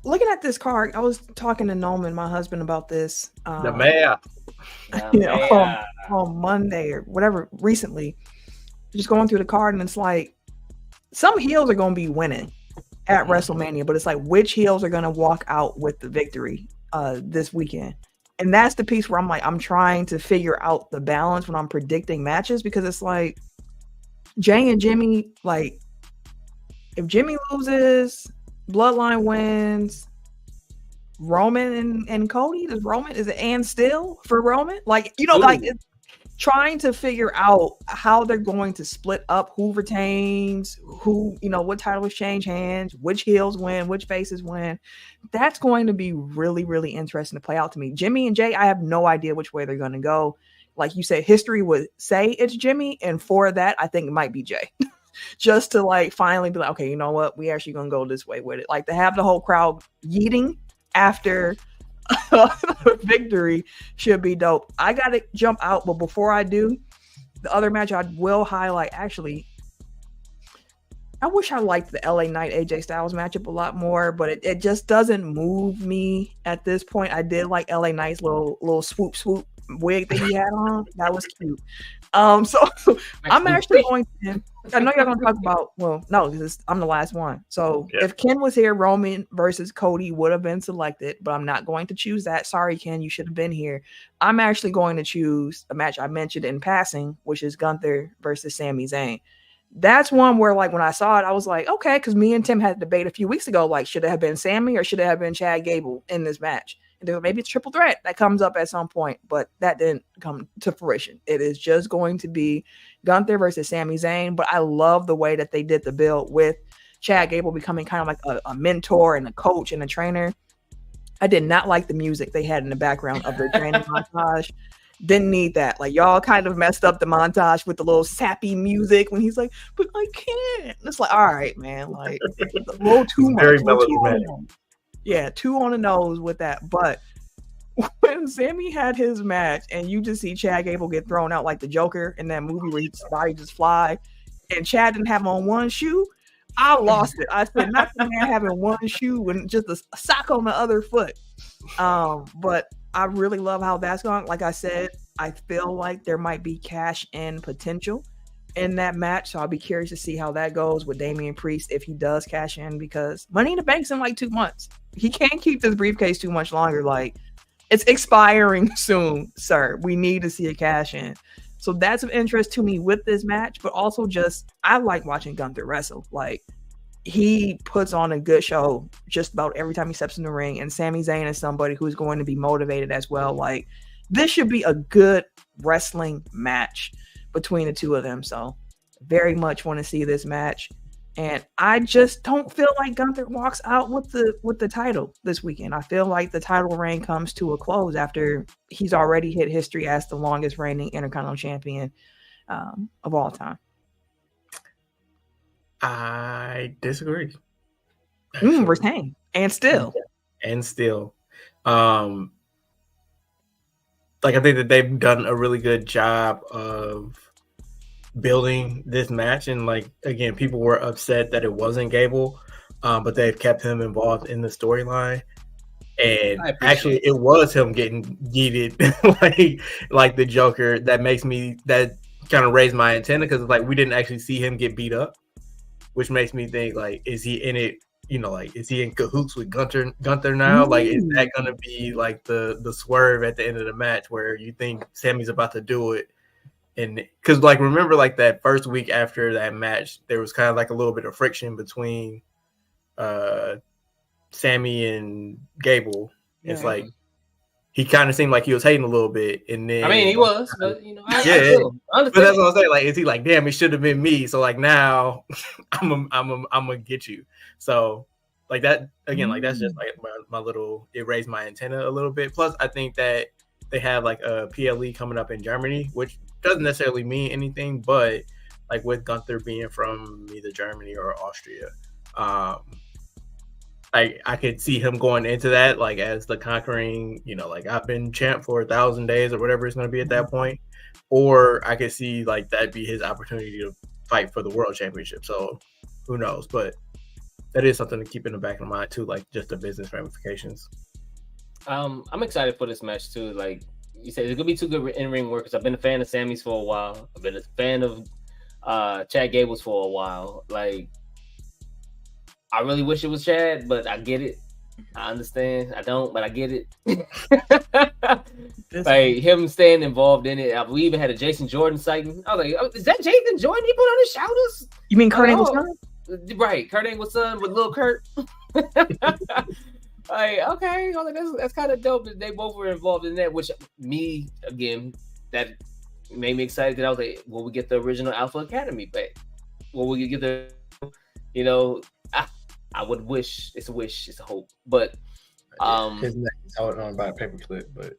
Looking at this card, I was talking to Nolan, my husband, about this. The mayor. On Monday or whatever, recently, just going through the card, and it's like some heels are going to be winning at WrestleMania, but it's like which heels are going to walk out with the victory this weekend. And that's the piece where I'm trying to figure out the balance when I'm predicting matches, because it's like Jay and Jimmy, like if Jimmy loses, Bloodline wins, Roman and Cody, is it and still for Roman? Like, like it's trying to figure out how they're going to split up, who retains, who, what titles change hands, which heels win, which faces win. That's going to be really, really interesting to play out to me. Jimmy and Jay, I have no idea which way they're going to go. Like you said, history would say it's Jimmy, and for that, I think it might be Jay. Just to like finally be like, okay, you know what? We actually gonna go this way with it. Like to have the whole crowd yeeting after victory should be dope. I gotta jump out, but before I do, the other match I will highlight. Actually, I wish I liked the LA Knight AJ Styles matchup a lot more, but it just doesn't move me at this point. I did like LA Knight's little swoop wig that he had on, that was cute. So I'm actually going to. I know you're going to talk about. Well, no, because I'm the last one. So if Ken was here, Roman versus Cody would have been selected, but I'm not going to choose that. Sorry, Ken, you should have been here. I'm actually going to choose a match I mentioned in passing, which is Gunther versus Sami Zayn. That's one where, like, when I saw it, I was like, okay, because me and Tim had a debate a few weeks ago, like, should it have been Sammy or should it have been Chad Gable in this match? And maybe it's triple threat that comes up at some point, but that didn't come to fruition. It is just going to be Gunther versus Sami Zayn, but I love the way that they did the build with Chad Gable becoming kind of like a mentor and a coach and a trainer. I did not like the music they had in the background of their training montage. Didn't need that. Like, y'all kind of messed up the montage with the little sappy music when he's like, but I can't. It's like, all right, man. Like, a little too much. Yeah, too on the nose with that. But when Sammy had his match and you just see Chad Gable get thrown out like the Joker in that movie where his body just fly and Chad didn't have on one shoe, I lost it. I said, not the man having one shoe and just a sock on the other foot. But I really love how that's gone. Like I said, I feel like there might be cash in potential in that match. So I'll be curious to see how that goes with Damian Priest if he does cash in, because Money in the Bank's in like 2 months. He can't keep this briefcase too much longer. Like, it's expiring soon, sir. We need to see a cash in. So that's of interest to me with this match, but also just I like watching Gunther wrestle. Like, he puts on a good show just about every time he steps in the ring, and Sami Zayn is somebody who's going to be motivated as well. Like, this should be a good wrestling match between the two of them. So very much want to see this match. And I just don't feel like Gunther walks out with the title this weekend. I feel like the title reign comes to a close after he's already hit history as the longest reigning Intercontinental Champion of all time. I disagree. Retain and still. Like, I think that they've done a really good job of building this match, and like, again, people were upset that it wasn't Gable, but they've kept him involved in the storyline. And actually, it was him getting yeeted like the Joker that kind of raised my antenna, because like, we didn't actually see him get beat up, which makes me think, like, is he in it? You know, like, is he in cahoots with Gunther now? Like, is that gonna be like the swerve at the end of the match where you think Sammy's about to do it? And because, like, remember, like, that first week after that match, there was kind of like a little bit of friction between Sammy and Gable. Yeah. It's like he kind of seemed like he was hating a little bit, and then, I mean, he was, but you know, I but that's what I'm saying. Like, is he like, damn, it should have been me? So like, now I'm gonna get you. So like that again, like, that's just like my little, it raised my antenna a little bit. Plus, I think that they have like a PLE coming up in Germany, which doesn't necessarily mean anything, but like, with Gunther being from either Germany or Austria, I could see him going into that like as the conquering, you know, like, I've been champ for 1,000 days or whatever it's going to be at that point. Or I could see like that be his opportunity to fight for the world championship. So who knows? But that is something to keep in the back of the mind too, like just the business ramifications. I'm excited for this match too. Like you said, it's gonna be 2 good in-ring workers. I've been a fan of Sammy's for a while. I've been a fan of Chad Gable's for a while. Like, I really wish it was Chad, but I get it. I understand. I don't, but I get it. Like, him staying involved in it. We even had a Jason Jordan sighting. I was like, oh, is that Jason Jordan he put on his shoulders? You mean Kurt Angle's son? Right, Kurt Angle's son with little Kurt. Like, okay, that's kind of dope that they both were involved in that, which me, again, that made me excited that I was like, will we get the original Alpha Academy back? Will we get the, you know, I would wish, it's a hope, but his neck is out on by a paperclip, but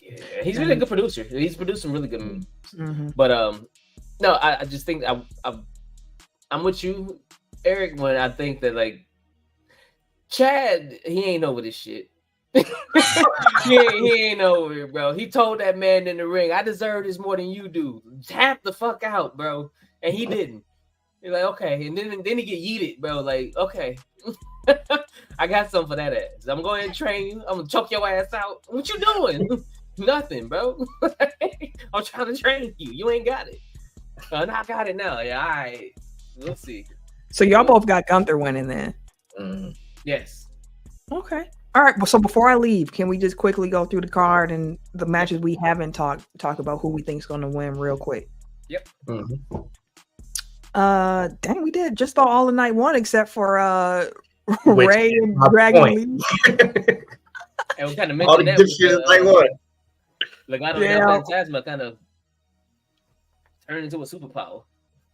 yeah, he's really a good producer. He's producing really good movies. But no, I just think I'm with you, Eric, when I think that, like, Chad, he ain't over this shit. he ain't over it, bro. He told that man in the ring, I deserve this more than you do. Tap the fuck out, bro. And he didn't. You're like, okay. And then he get yeeted, bro. Like, okay. I got something for that ass. I'm going to train you. I'm going to choke your ass out. What you doing? Nothing, bro. I'm trying to train you. You ain't got it. No, I got it now. Yeah, all right. We'll see. So y'all both got Gunther winning then. Yes. Okay. All right. Well, so before I leave, can we just quickly go through the card and the matches we haven't talk about who we think's going to win real quick? Yep. Dang, we did just about all the night one except for Ray and Dragon Lee. And we kind of All mentioned the that good shit is like what? Legado and Phantasma kind of turned into a superpower.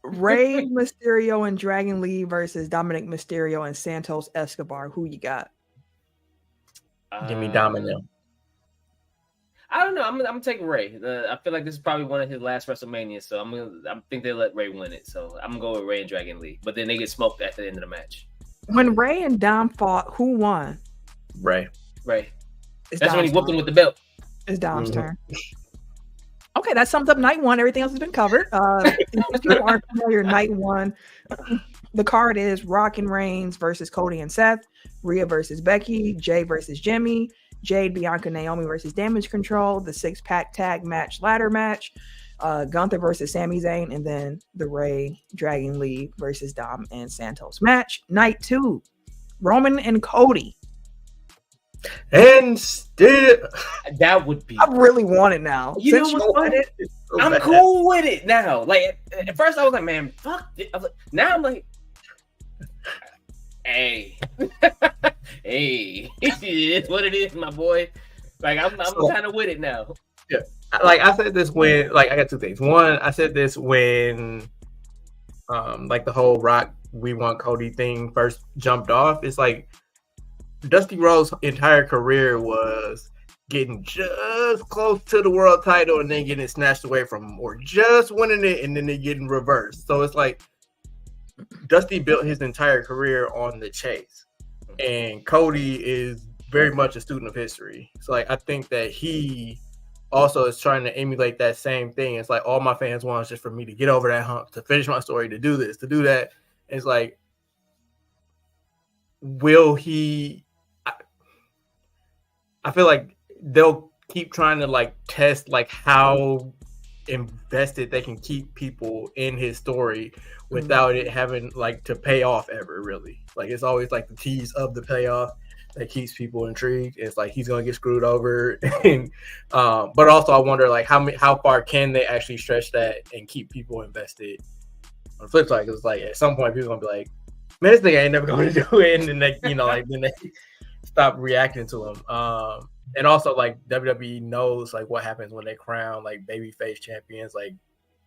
Rey Mysterio and Dragon Lee versus Dominic Mysterio and Santos Escobar. Who you got? Give me Domino. I don't know. I'm gonna take Ray. I feel like this is probably one of his last WrestleMania, so I think they let Ray win it. So I'm gonna go with Ray and Dragon Lee. But then they get smoked at the end of the match. When Ray and Dom fought, who won? Ray. That's when he whooped him with the belt. It's Dom's turn. Okay, that sums up night one. Everything else has been covered. If people aren't familiar, night one, the card is Rock and Reigns versus Cody and Seth, Rhea versus Becky, Jay versus Jimmy, Jade, Bianca, Naomi versus Damage Control, the 6-pack tag match, ladder match, Gunther versus Sami Zayn, and then the Ray Dragon Lee versus Dom and Santos match. Night two, Roman and Cody. And still, that would be. I really want it now. You know what? I'm cool with it now. Like at first, I was like, "Man, fuck it." I was like, now I'm like, "Hey, hey, it's what it is, my boy." Like I'm kind of with it now. Yeah, like I said this when, like I got two things. One, I said this when, like the whole Rock We Want Cody thing first jumped off. It's like Dusty Rhodes' entire career was getting just close to the world title and then getting snatched away from him, or just winning it and then they getting reversed. So it's like Dusty built his entire career on the chase, and Cody is very much a student of history. So like I think that he also is trying to emulate that same thing. It's like all my fans want is just for me to get over that hump, to finish my story, to do this, to do that. And it's like, will he? I feel like they'll keep trying to like test like how invested they can keep people in his story without it having like to pay off ever, really. Like it's always like the tease of the payoff that keeps people intrigued. It's like he's gonna get screwed over, and but also I wonder like how far can they actually stretch that and keep people invested. On the flip side, because like at some point people are gonna be like, "Man, this thing ain't never gonna do it," and then they, like then they stop reacting to him. And also like WWE knows like what happens when they crown like babyface champions. Like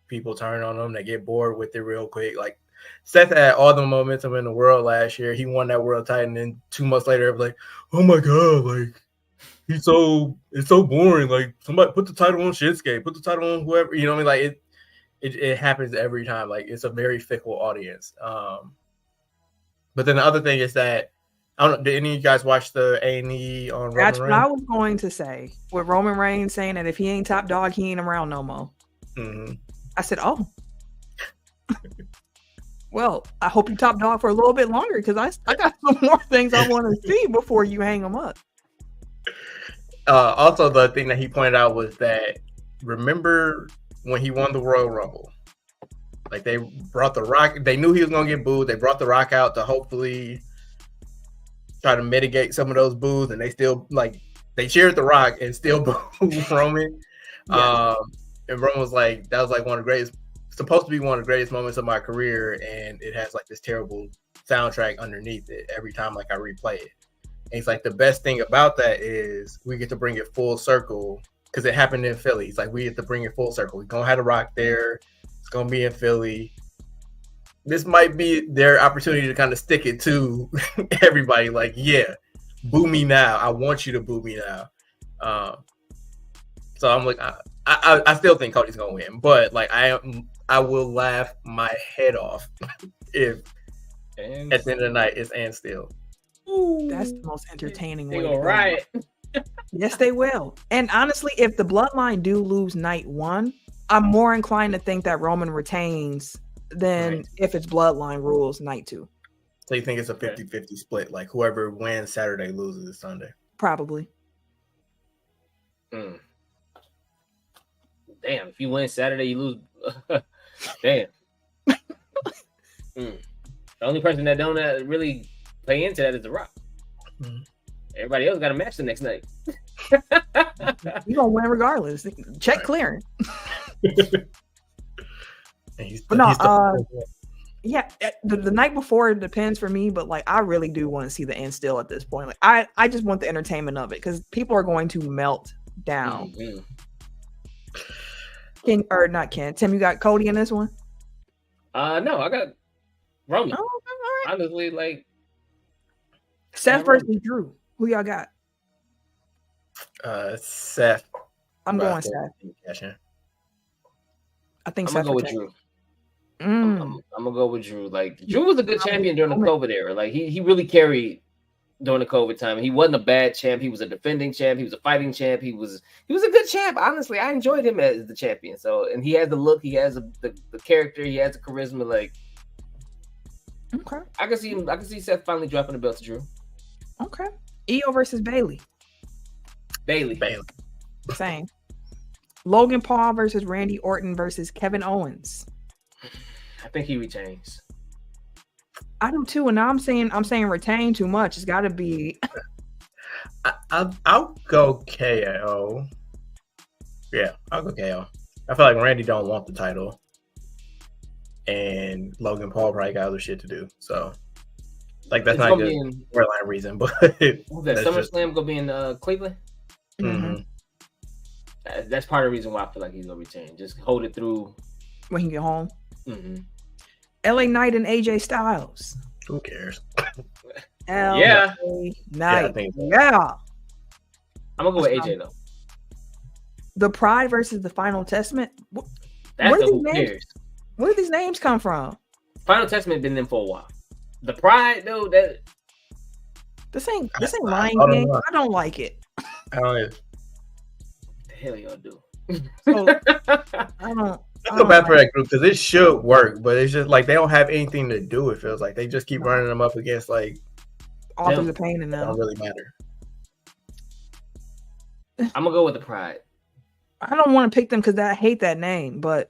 people turn on them, they get bored with it real quick. Like Seth had all the momentum in the world last year. He won that world title, and then 2 months later, it was like, "Oh my god, like it's so boring. Like somebody put the title on Shinsuke, put the title on whoever." You know what I mean? Like it happens every time. Like it's a very fickle audience. But then the other thing is that I don't know. Did any of you guys watch the A&E on Roman Reigns? That's what I was going to say. With Roman Reigns saying that if he ain't top dog, he ain't around no more. Mm-hmm. I said, "Oh, well, I hope you top dog for a little bit longer because I got some more things I want to see before you hang him up." Also, the thing that he pointed out was that remember when he won the Royal Rumble, like they brought the Rock. They knew he was gonna get booed. They brought the Rock out to hopefully try to mitigate some of those boos, and they still like they cheered the Rock and still booed Roman. Yeah. And Roman was like, "That was like one of the greatest, supposed to be one of the greatest moments of my career," and it has like this terrible soundtrack underneath it every time like I replay it. And it's like the best thing about that is we get to bring it full circle because it happened in Philly. It's like we get to bring it full circle. We're gonna have the Rock there. It's gonna be in Philly. This might be their opportunity to kind of stick it to everybody. Like, yeah, boo me now. I want you to boo me now. So I'm like, I still think Cody's gonna win, but like I will laugh my head off if at the end of the night it's and still. That's the most entertaining way. Right. Yes, they will. And honestly, if the Bloodline do lose night one, I'm more inclined to think that Roman retains than if it's Bloodline rules night two. So you think it's a 50-50 split? Like whoever wins Saturday loses Sunday? Probably. Damn, if you win Saturday, you lose. Damn. The only person that don't really play into that is The Rock. Everybody else got a match the next night. You gonna win regardless. Check clearing. But no, yeah, the night before it depends for me, but like I really do want to see the end still at this point. Like I just want the entertainment of it because people are going to melt down. Tim, you got Cody in this one? No, I got Roman. Oh, all right. Honestly, like Seth versus Drew. Who y'all got? Seth. I'm going Seth. I think I'm Seth gonna go with Drew. I'm gonna go with Drew. Like Drew was a good champion during the COVID era. Like he really carried during the COVID time. He wasn't a bad champ. He was a defending champ. He was a fighting champ. He was a good champ. Honestly, I enjoyed him as the champion. So, and he has the look. He has the character. He has the charisma. Like, okay, I can see him. I can see Seth finally dropping the belt to Drew. Okay, Io versus Bayley. Bayley. Same. Logan Paul versus Randy Orton versus Kevin Owens. I think he retains. I do too, and now I'm saying retain too much. It's got to be. I'll go KO. Yeah, I'll go KO. I feel like Randy don't want the title, and Logan Paul probably got other shit to do. So, like that's not a good storyline reason, but that SummerSlam gonna be in Cleveland. Mm-hmm. That's part of the reason why I feel like he's gonna retain. Just hold it through when he get home. Mm-hmm. LA Knight and AJ Styles. Who cares? Yeah. Knight. Yeah. I'm gonna go with AJ though. The Pride versus the Final Testament. Who cares? Where do these names come from? Final Testament been in for a while. The Pride though, this ain't Lion King. I don't like it. I don't know. The hell y'all do? So, I don't. I feel bad for that group because it should work, but it's just like they don't have anything to do. It feels like they just keep running them up against like Authors of Pain, and don't really matter. I'm gonna go with the Pride. I don't want to pick them because I hate that name, but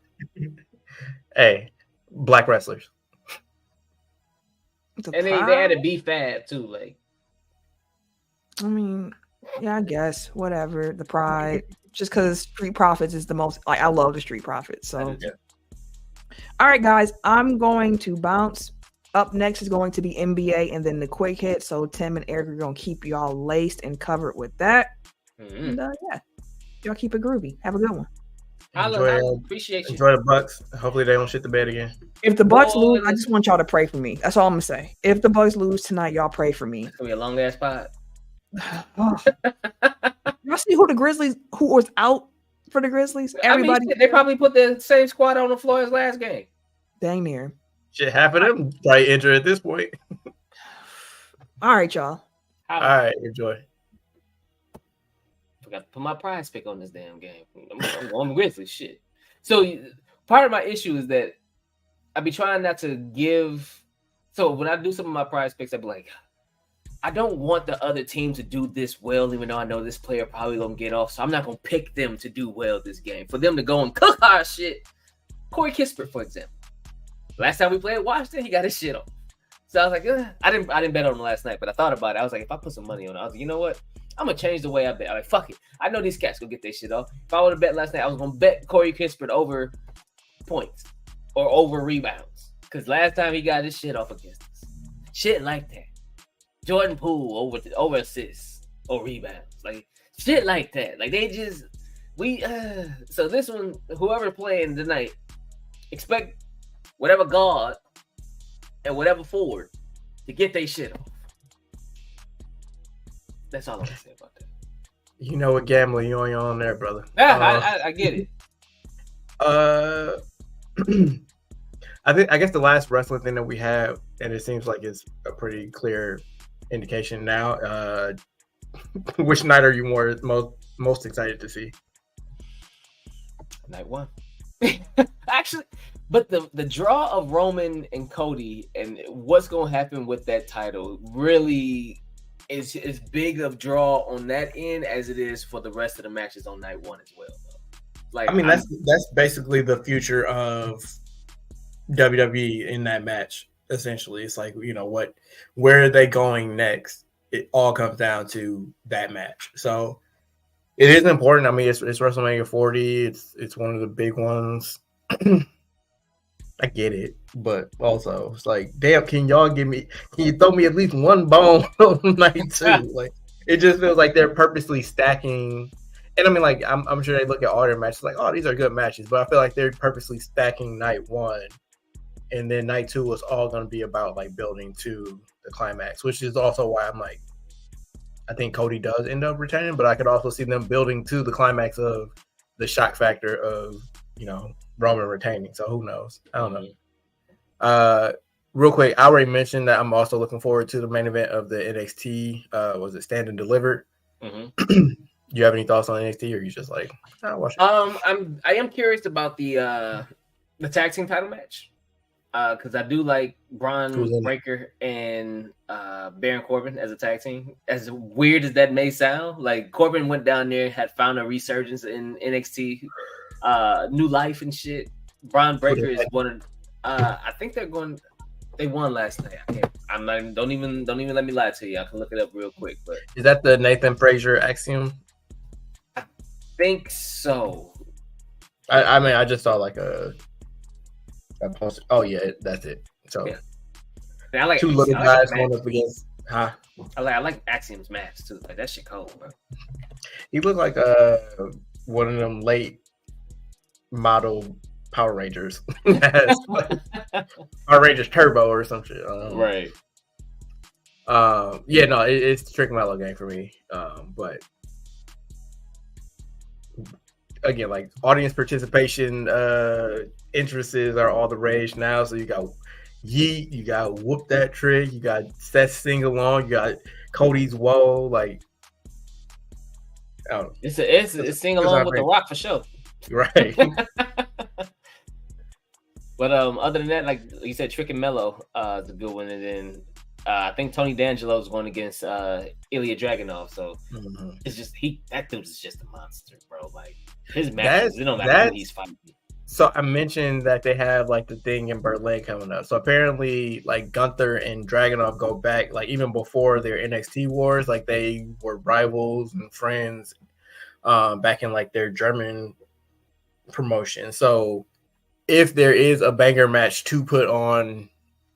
hey, black wrestlers. And they had a B-Fab too, like. I mean, yeah, I guess whatever. The Pride, just because Street Profits is the most. Like, I love the Street Profits. So, all right, guys, I'm going to bounce. Up next is going to be NBA and then the quick hit. So Tim and Eric are going to keep y'all laced and covered with that. And yeah, y'all keep it groovy. Have a good one. I appreciate you. Enjoy the Bucks. Hopefully they don't shit the bed again. If the Bucks lose, I just want y'all to pray for me. That's all I'm gonna say. If the Bucks lose tonight, y'all pray for me. It's gonna be a long ass pod. Y'all see who was out for the Grizzlies? Everybody. I mean, they probably put the same squad on the floor as last game. Dang near. Shit, half of them probably injured at this point. All right, y'all. All right, enjoy. Forgot to put my prize pick on this damn game. I'm going Grizzlies, shit. So part of my issue is that I be trying not to give. So when I do some of my prize picks, I be like, I don't want the other team to do this well, even though I know this player probably gonna get off. So I'm not gonna pick them to do well this game. For them to go and cook our shit. Corey Kispert, for example. Last time we played Washington, he got his shit off. So I was like, I didn't bet on him last night, but I thought about it. I was like, if I put some money on it, I was like, you know what? I'm gonna change the way I bet. I'm like, fuck it. I know these cats gonna get their shit off. If I would have bet last night, I was gonna bet Corey Kispert over points or over rebounds. Because last time he got his shit off against us. Shit like that. Jordan Poole over assists or rebounds. Like shit like that. Like they just so this one, whoever playing tonight, expect whatever guard and whatever forward to get their shit off. That's all I'm gonna say about that. You know what gambling you on your own there, brother. Yeah, I get it. I guess the last wrestling thing that we have, and it seems like it's a pretty clear indication now. Which night are you most excited to see? Night one. Actually, but the draw of Roman and Cody and what's gonna happen with that title really is as big of draw on that end as it is for the rest of the matches on night one as well. Though. Like, I mean, that's basically the future of WWE in that match. Essentially, it's like, where are they going next? It all comes down to that match. So it is important. I mean, it's WrestleMania 40. It's one of the big ones. I get it, but also it's like, damn, can you throw me at least one bone on night 2? Like, it just feels like they're purposely stacking. And I mean, like, I'm sure they look at all their matches like, oh, these are good matches, but I feel like they're purposely stacking night 1, and then night 2 was all going to be about like building to the climax, which is also why I'm like, I think Cody does end up returning, but I could also see them building to the climax of the shock factor of, Roman retaining. So who knows? I don't know. Real quick, I already mentioned that I'm also looking forward to the main event of the NXT. Was it Stand and Deliver? Mm-hmm. You have any thoughts on NXT, or are you just like, I'll watch it? I am curious about the tag team title match. Because I do like Braun Breaker and Baron Corbin as a tag team. As weird as that may sound, like Corbin went down there, had found a resurgence in NXT, new life and shit. Braun Breaker is one of. I think they won last night. Don't even let me lie to you. I can look it up real quick. But is that the Nathan Frazier Axiom? I think so. I mean, I just saw like a post. Oh yeah, that's it. So yeah. I like two little guys going up against. Huh? I like Axiom's match too. Like, that shit cold, bro. He looked like one of them late model Power Rangers. Power Rangers Turbo or some shit. Right. Yeah, no, it's Trick Mellow game for me. But again, like, audience participation interests are all the rage now. So you got Yeet, you got Whoop That Trick, you got Seth Sing Along, you got Cody's Woe. Like, it's sing along with The Rock for sure. Right. But other than that, like you said, Trick and Mellow is a good one, and then I think Tony D'Angelo is going against Ilya Dragunov. So it's just that dude is just a monster, bro. Like, his matches, you know, that he's fighting. So I mentioned that they have like the thing in Berlin coming up. So apparently, like, Gunther and Dragunov go back, like, even before their NXT wars, like they were rivals and friends back in like their German promotion. So if there is a banger match to put on,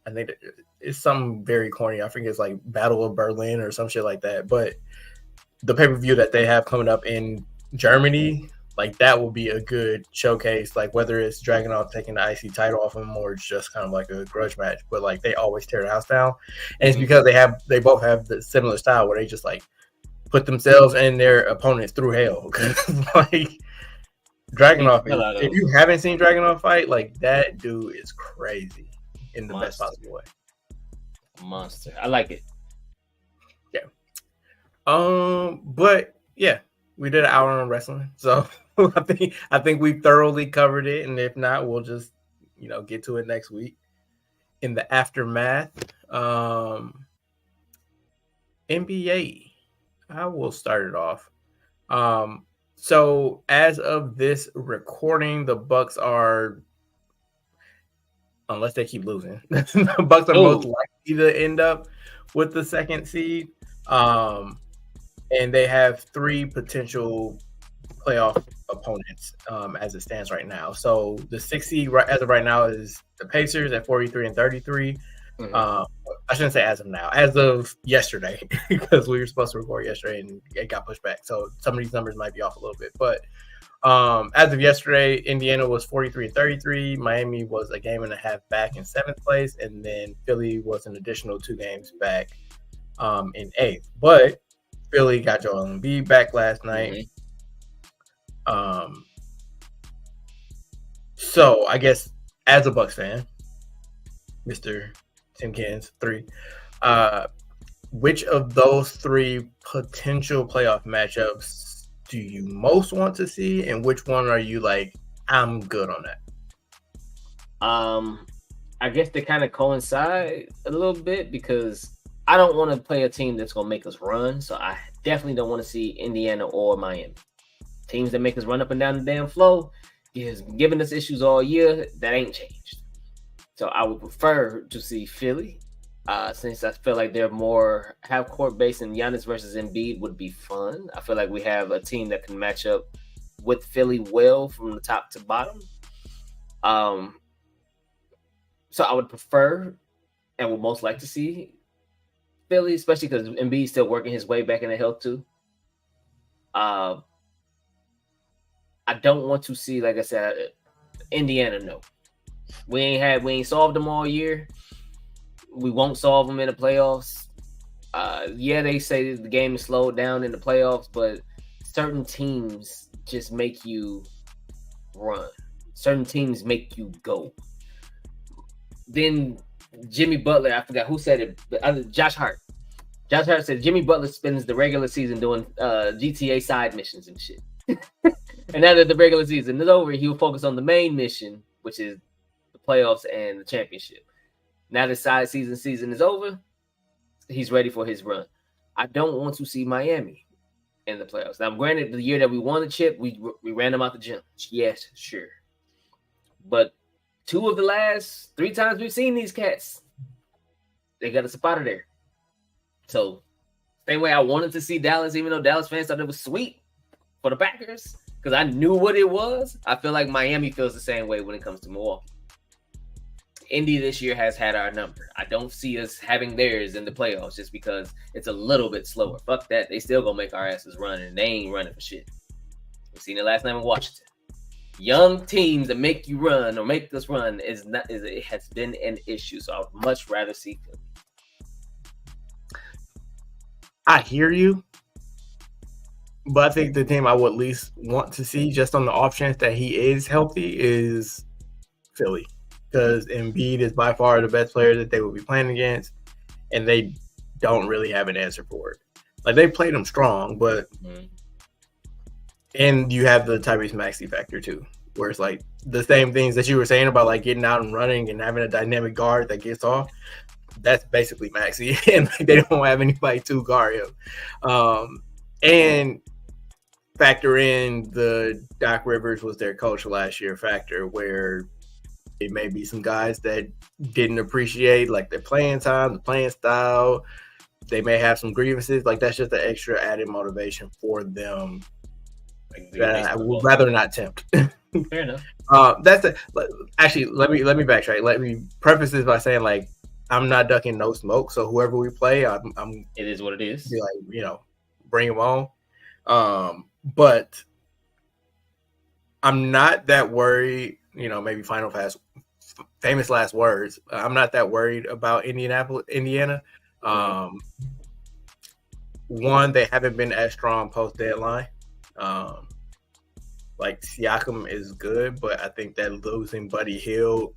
I think it's something very corny. I think it's like Battle of Berlin or some shit like that. But the pay-per-view that they have coming up in Germany, like, that will be a good showcase. Like, whether it's Dragunov taking the IC title off him or it's just kind of like a grudge match, but like they always tear the house down, and it's because they both have the similar style where they just like put themselves and their opponents through hell. Like, Dragunov, if you haven't seen Dragunov fight, like, that dude is crazy in the best possible way. Monster. I like it. Yeah. But yeah, we did an hour on wrestling, so I think we thoroughly covered it, and if not, we'll just get to it next week. In the aftermath, NBA, I will start it off. So as of this recording, the Bucks are, unless they keep losing, the Bucks are most likely to end up with the second seed. And they have 3 potential playoff opponents as it stands right now. So the 6th seed as of right now is the Pacers at 43 and 33. I shouldn't say as of now, as of yesterday, because we were supposed to record yesterday and it got pushed back. So some of these numbers might be off a little bit. But as of yesterday, Indiana was 43 and 33. Miami was a game and a half back in 7th place. And then Philly was an additional 2 games back in 8th. But Philly got Joel Embiid back last night. So I guess as a Bucks fan, Mr. Tim Kins 3, which of those 3 potential playoff matchups do you most want to see, and which one are you like, I'm good on that? I guess they kind of coincide a little bit, because I don't want to play a team that's going to make us run. So I definitely don't want to see Indiana or Miami. Teams that make us run up and down the damn floor is giving us issues all year. That ain't changed. So I would prefer to see Philly, since I feel like they're more half-court based, and Giannis versus Embiid would be fun. I feel like we have a team that can match up with Philly well from the top to bottom. So I would prefer and would most like to see Philly, especially because Embiid's still working his way back into health too. I don't want to see, like I said, Indiana. No, we ain't solved them all year. We won't solve them in the playoffs. Yeah, they say the game is slowed down in the playoffs, but certain teams just make you run. Certain teams make you go. Then Jimmy Butler, I forgot who said it. Josh Hart. Josh Hart said Jimmy Butler spends the regular season doing GTA side missions and shit. And now that the regular season is over, he will focus on the main mission, which is the playoffs and the championship. Now the side season is over, he's ready for his run. I don't want to see Miami in the playoffs. Now, granted, the year that we won the chip, we ran them out the gym. Yes, sure. But 2 of the last 3 times we've seen these cats, they got us up out of there. So, same way I wanted to see Dallas, even though Dallas fans thought it was sweet for the Packers, because I knew what it was. I feel like Miami feels the same way when it comes to Milwaukee. Indy this year has had our number. I don't see us having theirs in the playoffs just because it's a little bit slower. Fuck that. They still gonna make our asses run, and they ain't running for shit. We've seen it last night in Washington. Young teams that make you run or make us run it has been an issue. So I would much rather see Philly. I hear you, but I think the team I would at least want to see, just on the off chance that he is healthy, is Philly. Because Embiid is by far the best player that they will be playing against, and they don't really have an answer for it. Like, they played him strong, but and you have the Tyrese Maxey factor too, where it's like the same things that you were saying about like getting out and running and having a dynamic guard that gets off. That's basically Maxey, and like, they don't have anybody to guard him. And factor in the Doc Rivers was their coach last year factor, where it may be some guys that didn't appreciate like their playing time, the playing style. They may have some grievances. Like, that's just an extra added motivation for them that I would rather not tempt. Fair enough. Actually, let me backtrack. Let me preface this by saying, like, I'm not ducking no smoke. So whoever we play, I'm it is what it is. Be like, bring them on. But I'm not that worried. Maybe famous last words. I'm not that worried about Indiana. One, they haven't been as strong post deadline. Like, Siakam is good, but I think that losing Buddy Hield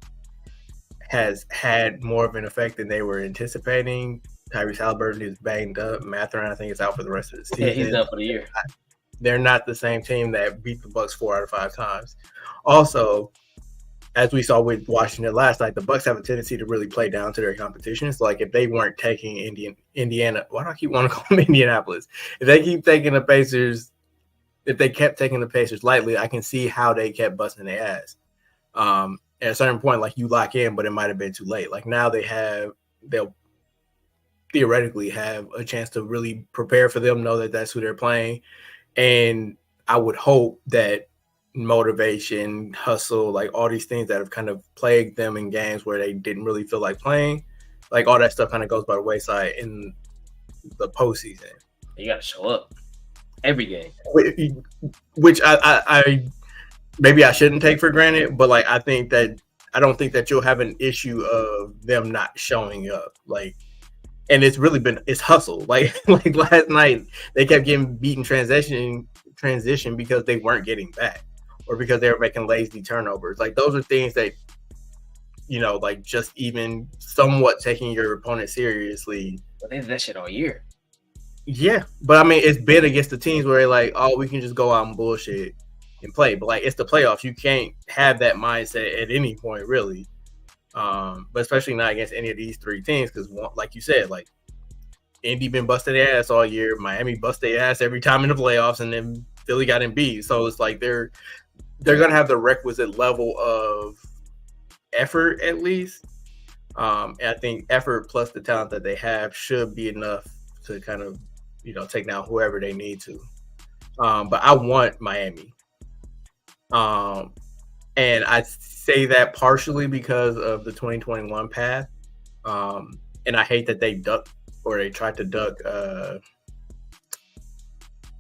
has had more of an effect than they were anticipating. Tyrese Halliburton is banged up. Mathurin, I think, is out for the rest of the season. Yeah, he's done for the year. They're not the same team that beat the Bucks 4 out of 5 times. Also, as we saw with Washington last night, the Bucks have a tendency to really play down to their competition. So, like, if they weren't taking Indiana, why do I keep wanting to call them Indianapolis? If they keep taking the Pacers, if they kept taking the Pacers lightly, I can see how they kept busting their ass. At a certain point, like, you lock in, but it might have been too late. Like, now they'll theoretically have a chance to really prepare for them, know that that's who they're playing. And I would hope that motivation, hustle, like all these things that have kind of plagued them in games where they didn't really feel like playing, like all that stuff kind of goes by the wayside in the postseason. You got to show up every game, which I maybe I shouldn't take for granted, but like I don't think that you'll have an issue of them not showing up. Like, and it's really been hustle. Like last night they kept getting beaten transition because they weren't getting back, or because they were making lazy turnovers. Like, those are things that, like, just even somewhat taking your opponent seriously. But they did that shit all year. Yeah, but I mean, it's been against the teams where they're like, oh, we can just go out and bullshit and play. But like, it's the playoffs. You can't have that mindset at any point, really. But especially not against any of these 3 teams, because, like you said, like, Indy been busting their ass all year. Miami bust their ass every time in the playoffs, and then Philly got Embiid, so it's like they're gonna have the requisite level of effort at least. And I think effort plus the talent that they have should be enough to kind of, take down whoever they need to. But I want Miami. And I say that partially because of the 2021 path. And I hate that they tried to duck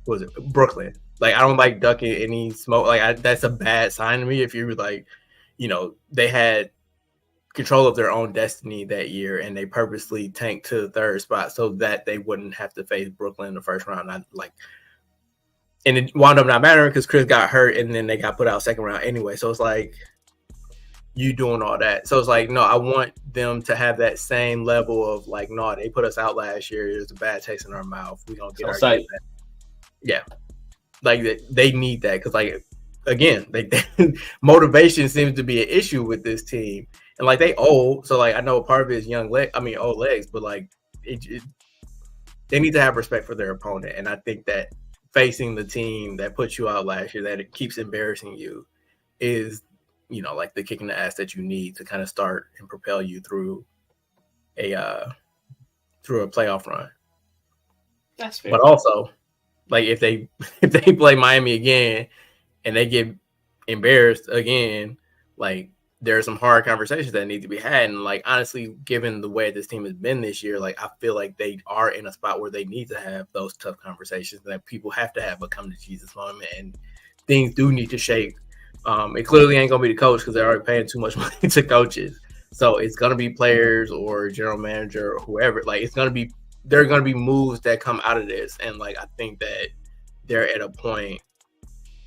what was it, Brooklyn. Like, I don't like ducking any smoke. Like, that's a bad sign to me. If you're like, they had control of their own destiny that year, and they purposely tanked to the third spot so that they wouldn't have to face Brooklyn in the first round. And it wound up not mattering because Chris got hurt, and then they got put out second round anyway. So it's like, you doing all that. So it's like, no, I want them to have that same level of like, no, they put us out last year. It was a bad taste in our mouth. We're going to get our game back. Yeah. Like, they need that because, like, again, motivation seems to be an issue with this team. And, like, they old. So, like, I know part of it is old legs. But, like, they need to have respect for their opponent. And I think that facing the team that put you out last year, that it keeps embarrassing you, is – like the kick in the ass that you need to kind of start and propel you through a playoff run. That's fair. But also, like, if they play Miami again and they get embarrassed again, like, there are some hard conversations that need to be had. And, like, honestly, given the way this team has been this year, like, I feel like they are in a spot where they need to have those tough conversations that people have to have a come to Jesus moment, and things do need to shake. It clearly ain't gonna be the coach because they're already paying too much money to coaches. So it's gonna be players or general manager or whoever. Like, there are gonna be moves that come out of this, and like, I think that they're at a point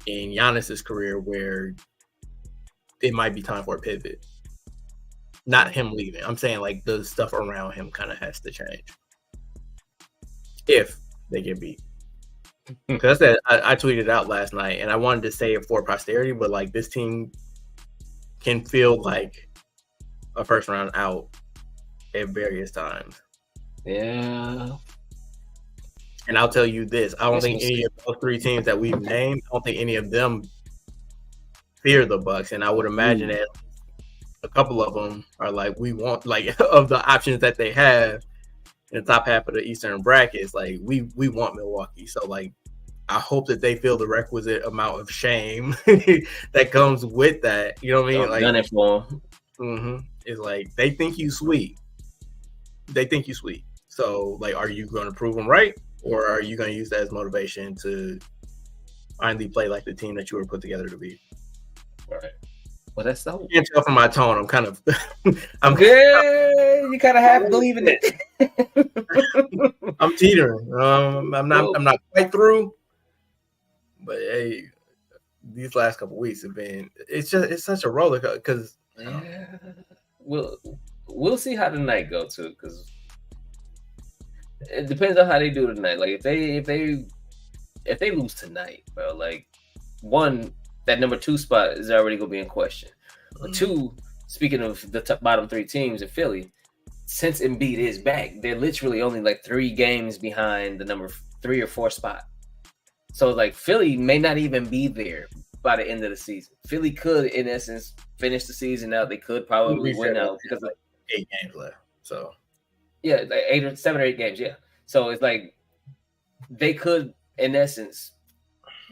in Giannis's career where it might be time for a pivot. Not him leaving. I'm saying, like, the stuff around him kind of has to change if they get beat. Because I tweeted out last night, and I wanted to say it for posterity, but like, this team can feel like a first round out at various times. Yeah. And I'll tell you this: I don't think any of those three teams that we've named, I don't think any of them fear the Bucks. And I would imagine that a couple of them are like, we want, like, of the options that they have in the top half of the Eastern brackets, like, we want Milwaukee. So, like, I hope that they feel the requisite amount of shame that comes with that. You know what I mean? Like, done it for them. Mm-hmm. It's like, they think you sweet. So, like, are you going to prove them right, or are you going to use that as motivation to finally play like the team that you were put together to be? Right. Well, that's so. You can't tell from my tone. I'm kind of. I'm good. You kind of half believe in it. I'm teetering. I'm not quite through. But hey, these last couple of weeks have been. It's such a roller coaster because. Yeah. We'll see how the night go too, because it depends on how they do tonight. Like, if they lose tonight, bro, like, one, that number 2 spot is already gonna be in question. But 2, speaking of the bottom 3 teams in Philly, since Embiid is back, they're literally only like 3 games behind the number 3 or 4 spot. So, like, Philly may not even be there by the end of the season. Philly could, in essence, finish the season out. They could probably win out because, like, 8 games left. So yeah, like 7 or 8 games. Yeah. So it's like they could, in essence,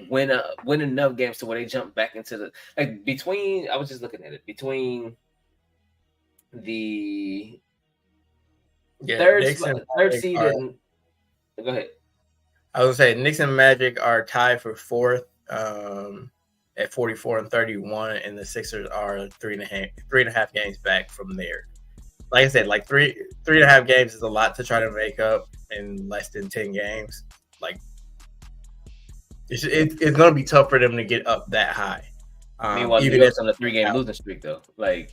win enough games to where they jump back into the, like, between. I was just looking at it between the third seed and go ahead. I was gonna say Knicks and Magic are tied for 4th at 44 and 31, and the Sixers are 3.5 games back from there. Like I said, like 3.5 games is a lot to try to make up in less than 10 games. Like, it's going to be tough for them to get up that high. Meanwhile, even if on a 3-game losing streak, though, like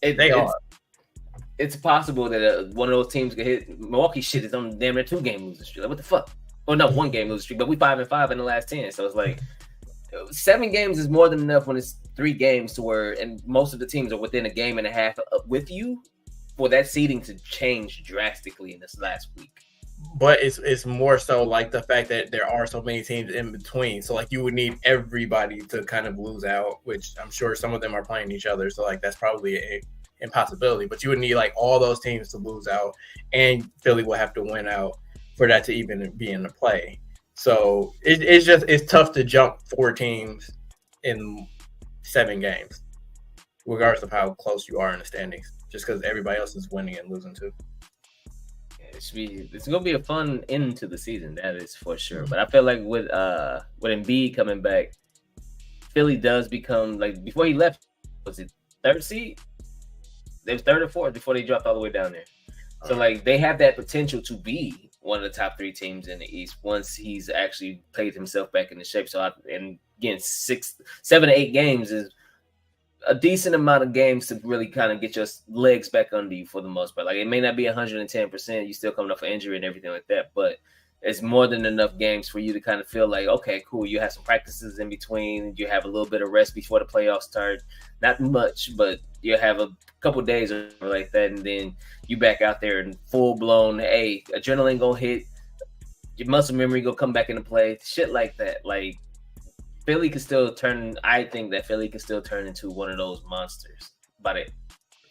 it's possible that one of those teams could hit. Milwaukee shit is on damn near 2-game losing streak. Like, what the fuck? Oh no, 1-game losing streak, but we 5-5 in the last 10. So it's like 7 games is more than enough when it's 3 games to where, and most of the teams are within a game and a half with you, for that seeding to change drastically in this last week. But it's more so like the fact that there are so many teams in between. So like you would need everybody to kind of lose out, which I'm sure some of them are playing each other. So like that's probably a impossibility. But you would need like all those teams to lose out, and Philly will have to win out for that to even be in the play. So it's tough to jump 4 teams in 7 games, regardless of how close you are in the standings, just because everybody else is winning and losing too. It's gonna be a fun end to the season, that is for sure. But I feel like with Embiid coming back, Philly does become, like, before he left, was it 3rd seed? They was 3rd or 4th before they dropped all the way down there. So like they have that potential to be one of the top 3 teams in the East once he's actually played himself back into shape. So and again, 7 to 8 games is a decent amount of games to really kind of get your legs back under you for the most part. Like it may not be 110%, you still coming off an injury and everything like that, but it's more than enough games for you to kind of feel like, okay, cool. You have some practices in between. You have a little bit of rest before the playoffs start. Not much, but you have a couple days or like that, and then you back out there and full blown. Hey, adrenaline gonna hit. Your muscle memory gonna come back into play. Shit like that. Like Philly can still turn. I think that Philly can still turn into one of those monsters by the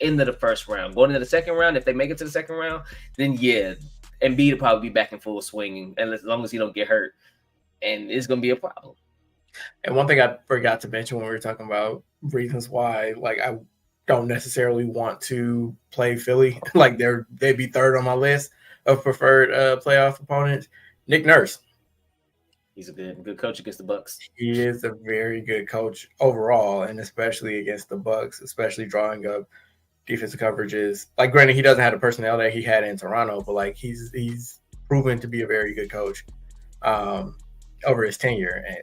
end of the first round. Going into the second round, if they make it to the second round, then yeah. Embiid will probably be back in full swing, and as long as he don't get hurt, and it's gonna be a problem. And one thing I forgot to mention when we were talking about reasons why, like I don't necessarily want to play Philly, like they'd be 3rd on my list of preferred playoff opponents. Nick Nurse, he's a good coach against the Bucks. He is a very good coach overall, and especially against the Bucks, especially drawing up defensive coverages. Like, granted, he doesn't have the personnel that he had in Toronto, but like he's proven to be a very good coach over his tenure, and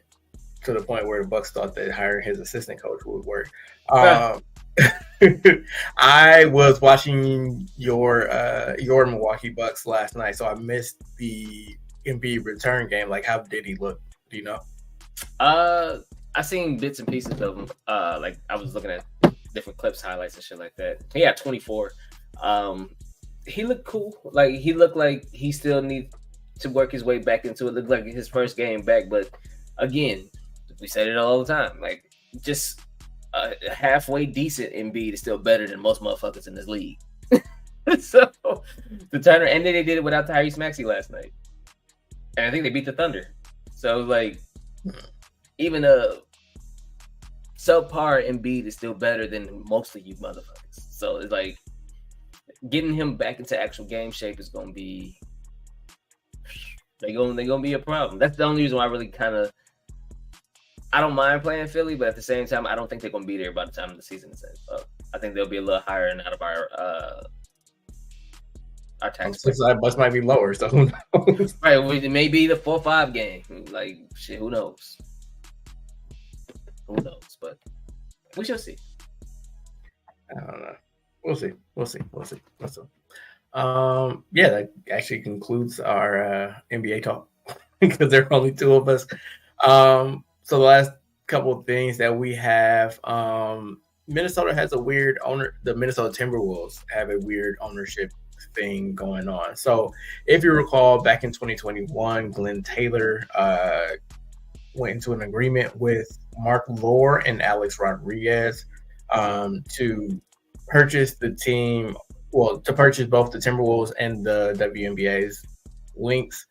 to the point where the Bucks thought that hiring his assistant coach would work. I was watching your Milwaukee Bucks last night, so I missed the Embiid return game. Like, how did he look? Do you know? I seen bits and pieces of him. Like I was looking at different clips, highlights, and shit like that. He had 24. He looked cool. Like he looked like he still needs to work his way back into it. Looked like his first game back, but again, we said it all the time. Like just a halfway decent Embiid is still better than most motherfuckers in this league. So the Turner, and then they did it without Tyrese Maxey last night, and I think they beat the Thunder. So like, even a subpar Embiid is still better than most of you motherfuckers. So it's like getting him back into actual game shape is gonna be they're gonna be a problem. That's the only reason why I really I don't mind playing Philly, but at the same time, I don't think they're gonna be there by the time the season is up. I think they'll be a little higher and out of our tax. Bus might be lower, so who knows? Right, it may be the 4-5 game. Like shit, who knows? Who knows? But we shall see. I don't know. We'll see. Yeah, that actually concludes our NBA talk because there are only 2 of us. So the last couple of things that we have, Minnesota has a weird owner. The Minnesota Timberwolves have a weird ownership thing going on. So if you recall, back in 2021, Glenn Taylor went into an agreement with Mark Lore and Alex Rodriguez to purchase the team, to purchase both the Timberwolves and the WNBA's links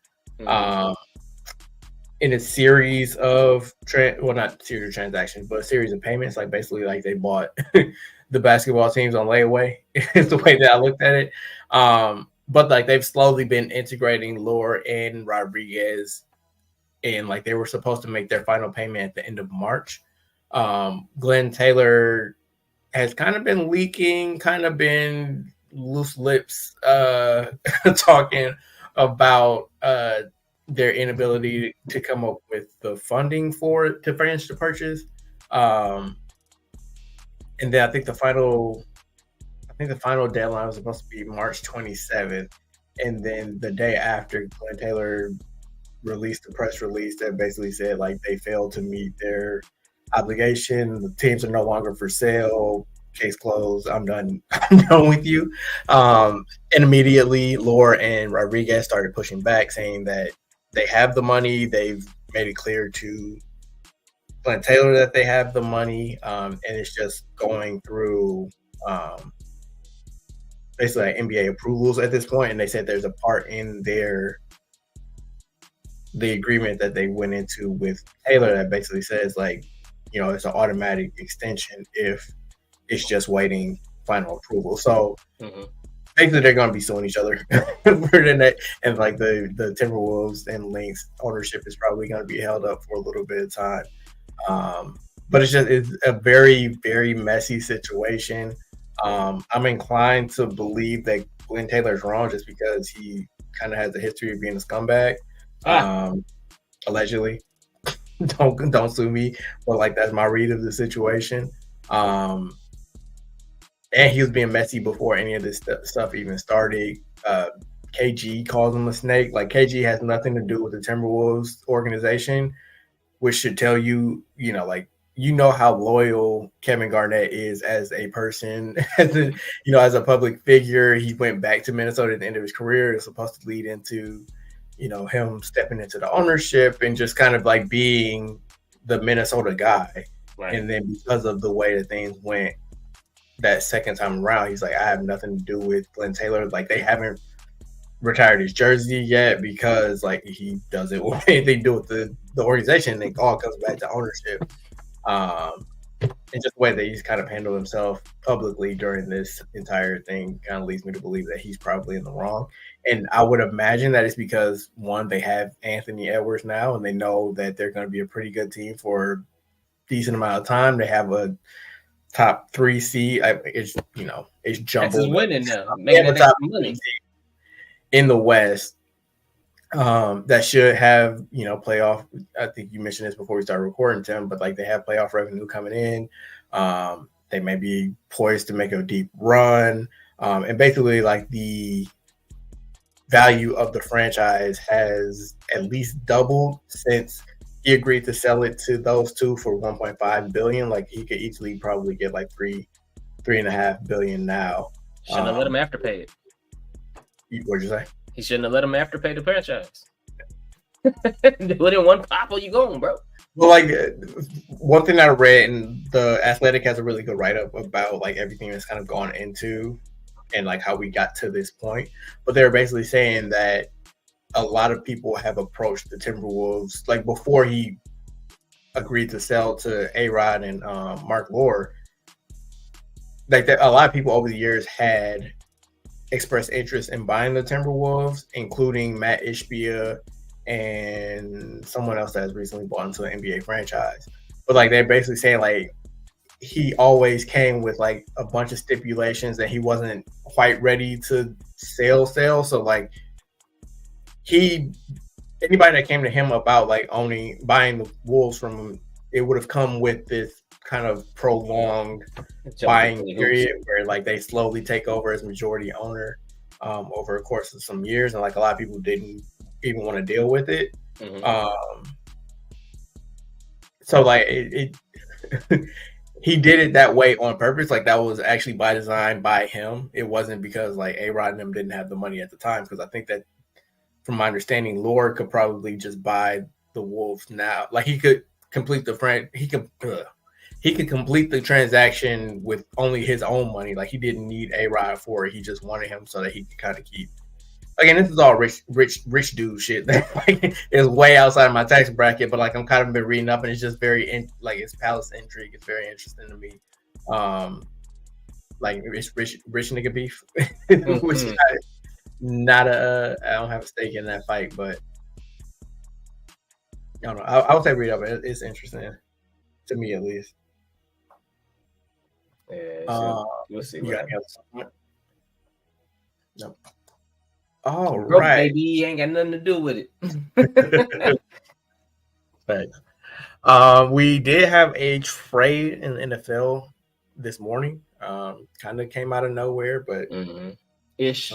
in a series of not series of transactions, but a series of payments. Like basically, like they bought the basketball teams on layaway. Is the way that I looked at it. But like they've slowly been integrating Lore and Rodriguez. And like they were supposed to make their final payment at the end of March. Glenn Taylor has kind of been leaking, kind of been loose lips talking about their inability to come up with the funding to finish the purchase. And then I think the final deadline was supposed to be March 27th. And then the day after, Glenn Taylor released a press release that basically said like they failed to meet their obligation. The teams are no longer for sale. case closed. I'm done. I'm done with you. And immediately, Lore and Rodriguez started pushing back, saying that they have the money. They've made it clear to Glenn Taylor that they have the money, and it's just going through basically like NBA approvals at this point. And they said there's a part in the agreement that they went into with Taylor that basically says like, you know, it's an automatic extension if it's just waiting final approval. So basically they're going to be suing each other and like the Timberwolves and Lynx ownership is probably going to be held up for a little bit of time. But it's a very, very messy situation. I'm inclined to believe that Glenn Taylor's wrong just because he kind of has a history of being a scumbag. Allegedly. Don't sue me, but like that's my read of the situation. And he was being messy before any of this stuff even started. KG calls him a snake. Like KG has nothing to do with the Timberwolves organization, which should tell you, you know, like, you know how loyal Kevin Garnett is as a person, as a public figure. He went back to Minnesota at the end of his career. It's supposed to lead into, you know, him stepping into the ownership and just kind of like being the Minnesota guy. Right. And then because of the way that things went that second time around, he's like, I have nothing to do with Glenn Taylor. Like they haven't retired his jersey yet because like he doesn't want anything to do with the organization. It all comes back to ownership. And just the way that he's kind of handled himself publicly during this entire thing kind of leads me to believe that he's probably in the wrong. And I would imagine that it's because, one, they have Anthony Edwards now, and they know that they're going to be a pretty good team for a decent amount of time. They have a top 3 seed. It's jumbled. Texas winning now, making top money in the West. That should have, playoff. I think you mentioned this before we started recording, Tim, but like they have playoff revenue coming in. They may be poised to make a deep run. And basically like the value of the franchise has at least doubled since he agreed to sell it to those two for $1.5 billion. Like he could easily probably get like $3.5 billion now. Shouldn't have let him afterpay it. What'd you say? He shouldn't have let him afterpay the franchise. Within one pop, you going, bro? Well, like one thing that I read, and the Athletic has a really good write-up about like everything that's kind of gone into and like how we got to this point. But they're basically saying that a lot of people have approached the Timberwolves like before he agreed to sell to A-Rod and Mark Lore. Like a lot of people over the years had expressed interest in buying the Timberwolves, including Matt Ishbia and someone else that has recently bought into an NBA franchise. But like they're basically saying like he always came with like a bunch of stipulations that he wasn't quite ready to sell. So like anybody that came to him about like buying the Wolves from him, it would have come with this kind of prolonged buying period where like they slowly take over as majority owner over a course of some years, and like a lot of people didn't even want to deal with it. So like it he did it that way on purpose. Like that was actually by design by him. It wasn't because like A-Rod and them didn't have the money at the time, because I think that from my understanding, Lore could probably just buy the Wolves now. Like he could complete he could complete the transaction with only his own money. Like he didn't need A-Rod for it. He just wanted him so that he could kind of keep. Again, this is all rich dude shit that like is way outside of my tax bracket. But like I'm kind of been reading up, and it's just very it's palace intrigue. It's very interesting to me. Like it's rich nigga beef, which is not I don't have a stake in that fight, but I don't know. I would say read up. It's interesting to me at least. Yeah, we'll see. No. All broke, right, baby, ain't got nothing to do with it. Thanks. We did have a trade in the NFL this morning. Kind of came out of nowhere, but ish.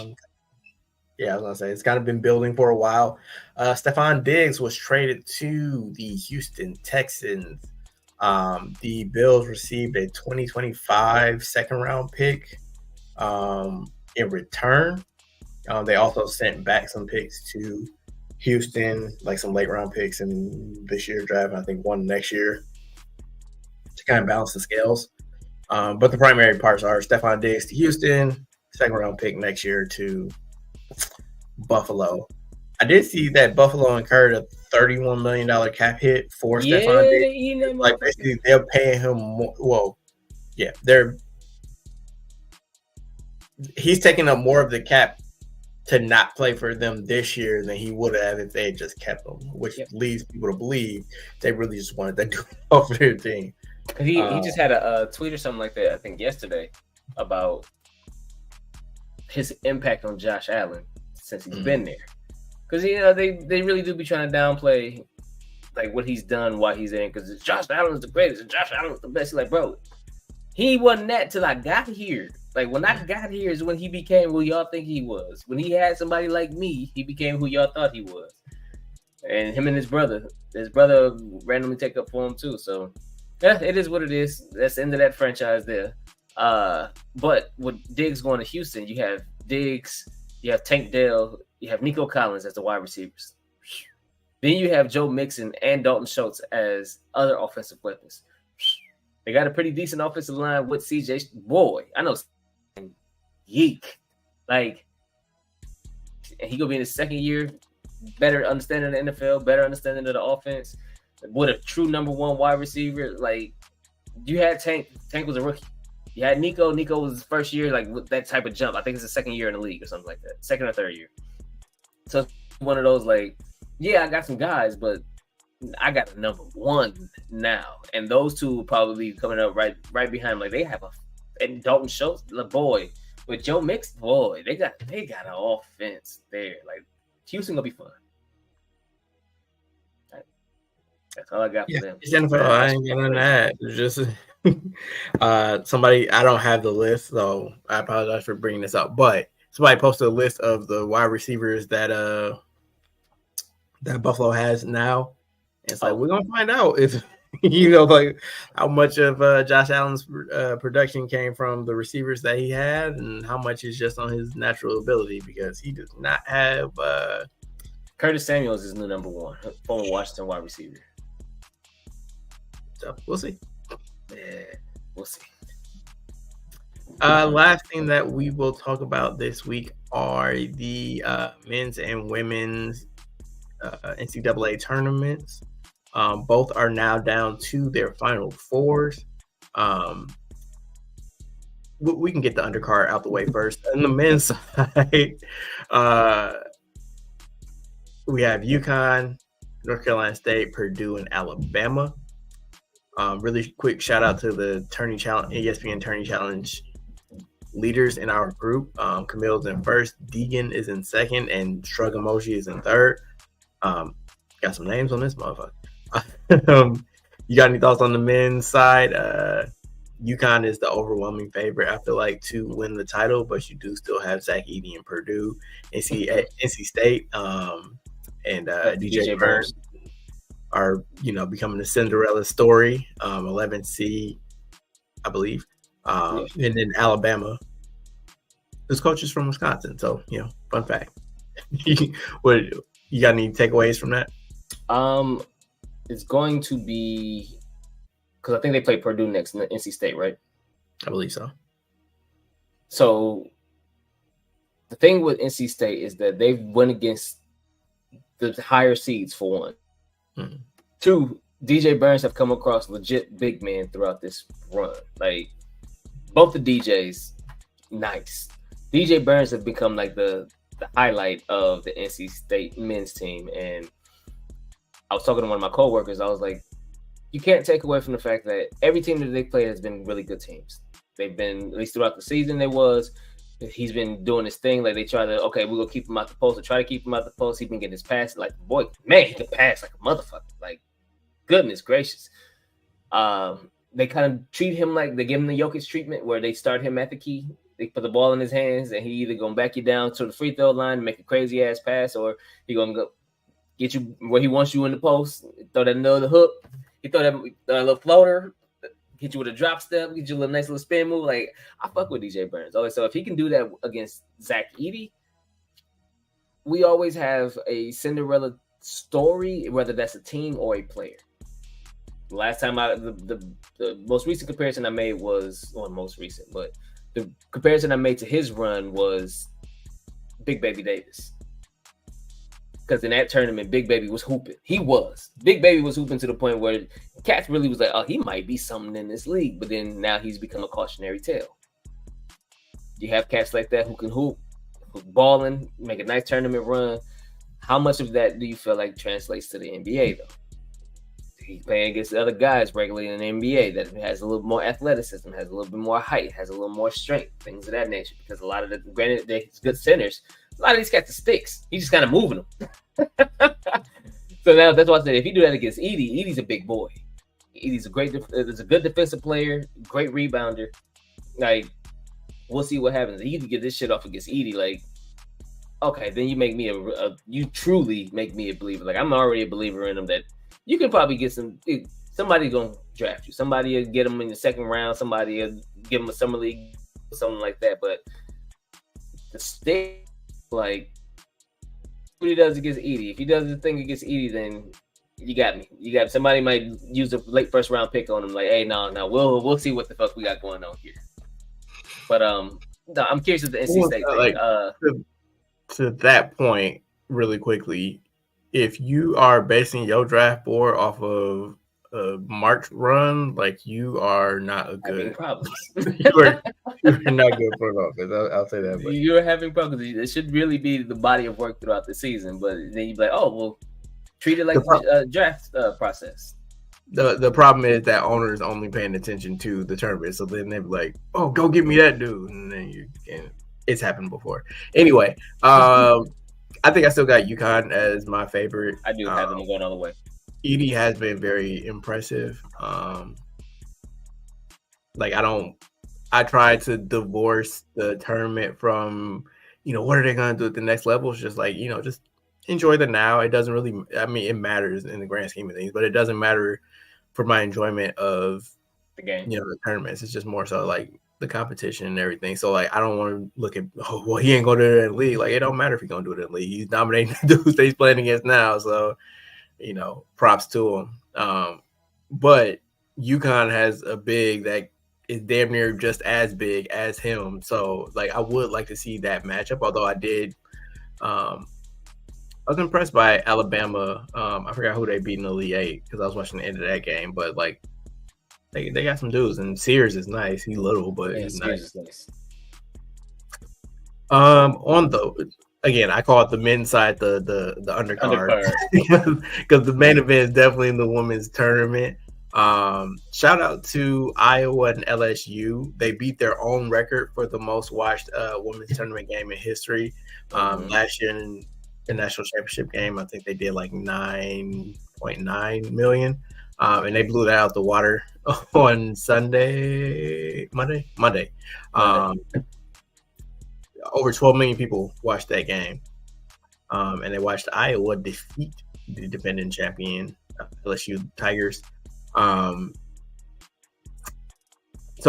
Yeah, I was gonna say it's kind of been building for a while. Stephon Diggs was traded to the Houston Texans. The Bills received a 2025 second round pick in return. They also sent back some picks to Houston, like some late round picks in this year's draft, and I think one next year to kind of balance the scales. But the primary parts are Stephon Diggs to Houston, second round pick next year to Buffalo. I did see that Buffalo incurred a $31 million cap hit for Stephon Diggs. Like basically, they're paying him more. Well, yeah, he's taking up more of the cap to not play for them this year than he would have if they had just kept him, which leads people to believe they really just wanted to do it for their team. He just had a tweet or something like that, I think yesterday, about his impact on Josh Allen since he's been there. Because they really do be trying to downplay like what he's done while he's in. Because Josh Allen's the greatest, and Josh Allen's the best. He's like, bro, he wasn't that till I got here. Like when I got here is when he became who y'all think he was. When he had somebody like me, he became who y'all thought he was. And him and his brother randomly take up for him too. So yeah, it is what it is. That's the end of that franchise there. But with Diggs going to Houston, you have Diggs, you have Tank Dell, you have Nico Collins as the wide receivers. Then you have Joe Mixon and Dalton Schultz as other offensive weapons. They got a pretty decent offensive line with CJ. Boy, I know. Yeek. Like, and he going to be in his second year, better understanding of the NFL, better understanding of the offense. With a true number one wide receiver. Like, you had Tank. Tank was a rookie. You had Nico. Nico was his first year, like, with that type of jump. I think it's the second year in the league or something like that. Second or third year. So, one of those, like, yeah, I got some guys, but I got a number one now. And those two will probably be coming up right behind him. Like, they have and Dalton Schultz, the boy. With Joe Mixon, boy, they got an offense there. Like, Houston going to be fun. That's all I got for them. Jennifer, I ain't getting that. It's just somebody. I don't have the list, so I apologize for bringing this up. But somebody posted a list of the wide receivers that Buffalo has now. And it's like we're gonna find out if like how much of Josh Allen's production came from the receivers that he had, and how much is just on his natural ability because he does not have. Curtis Samuel is his new number one, former Washington wide receiver. So we'll see. Yeah, we'll see. Last thing that we will talk about this week are the men's and women's NCAA tournaments. Both are now down to their final fours. We can get the undercard out the way first. On the men's side, we have UConn, North Carolina State, Purdue, and Alabama. Really quick shout out to the Tourney Challenge, ESPN Tourney Challenge leaders in our group. Camille's in first, Deegan is in second, and Shrug Emoji is in third. Got some names on this motherfucker. You got any thoughts on the men's side? UConn is the overwhelming favorite, I feel like, to win the title, but you do still have Zach Edey and Purdue, NC State, and DJ Burns are becoming the Cinderella story. 11 seed, I believe, and then Alabama, whose coach is from Wisconsin. So fun fact. What you got? Any takeaways from that? It's going to be because I think they play Purdue next, NC State, right? I believe so. So the thing with NC State is that they've went against the higher seeds for one. Mm-hmm. Two, DJ Burns have come across legit big men throughout this run. Like both the DJs, nice. DJ Burns have become like the highlight of the NC State men's team. And I was talking to one of my coworkers. I was like, you can't take away from the fact that every team that they played has been really good teams. They've been, at least throughout the season, he's been doing his thing. Like they try to, okay, we're going to keep him out the post. Or try to keep him out the post. He's been getting his pass. Like, boy, man, he can pass like a motherfucker. Like, goodness gracious. They kind of treat him like they give him the Jokic treatment where they start him at the key. They put the ball in his hands and he either going to back you down to the free throw line and make a crazy ass pass, or he going to go get you where he wants you in the post, throw that another hook, He throw that little floater, hit you with a drop step, get you a little nice little spin move. Like, I fuck with DJ Burns. Always. So if he can do that against Zach Edey, we always have a Cinderella story, whether that's a team or a player. Last time the most recent comparison I made was, or most recent, but the comparison I made to his run was Big Baby Davis. Because in that tournament, Big Baby was hooping. Big Baby was hooping to the point where Cats really was like, oh, he might be something in this league. But then now he's become a cautionary tale. You have cats like that who can hoop, who's balling, make a nice tournament run. How much of that do you feel like translates to the NBA, though? He's playing against other guys regularly in the NBA that has a little more athleticism, has a little bit more height, has a little more strength, things of that nature. Because a lot of granted, they're good centers. A lot of these cats are sticks. He's just kind of moving them. So now that's why I said if you do that against Edey, Edey's a big boy. Edey's a good defensive player, great rebounder. Like, we'll see what happens. Edey get this shit off against Edey, like, okay, then you make me you truly make me a believer. Like, I'm already a believer in him that you can probably get somebody gonna draft you. Somebody will get him in the second round. Somebody will give him a summer league, something like that. But the stick, like, what he does against Edey. If he does the thing against Edey, then you got me. Somebody might use a late first round pick on him. Like, hey, no, we'll see what the fuck we got going on here. But no, I'm curious with the NC State thing. Like, to that point, really quickly, if you are basing your draft board off of a March run, like, you are not a good problems. you're not good for an offense. I'll say that. But you're having problems. It should really be the body of work throughout the season, but then you're like, oh, well, treat it like a draft process. The problem is that owners only paying attention to the tournament, so then they're like, "Oh, go get me that dude," and then it's happened before. Anyway, I think I still got UConn as my favorite. I do have them going all the way. Edey has been very impressive. I try to divorce the tournament from, what are they going to do at the next level? It's just like, just enjoy the now. It doesn't really, it matters in the grand scheme of things, but it doesn't matter for my enjoyment of the game, the tournaments. It's just more so like the competition and everything. So, like, I don't want to look at, he ain't going to do it in the league. Like, it don't matter if he's going to do it in the league. He's dominating the dudes that he's playing against now. So, props to him. But UConn has a big that is damn near just as big as him. So, like, I would like to see that matchup. Although I was impressed by Alabama. I forgot who they beat in the Elite Eight because I was watching the end of that game. But, like, they got some dudes, and Sears is nice. He's little, but he's nice. Again, I call it the men's side the undercard because the main event is definitely in the women's tournament. Shout out to Iowa and LSU. They beat their own record for the most watched women's tournament game in history. Last year in the national championship game, I think they did like 9.9 million. And they blew that out the water on Monday. Over 12 million people watched that game. And they watched Iowa defeat the defending champion LSU Tigers. So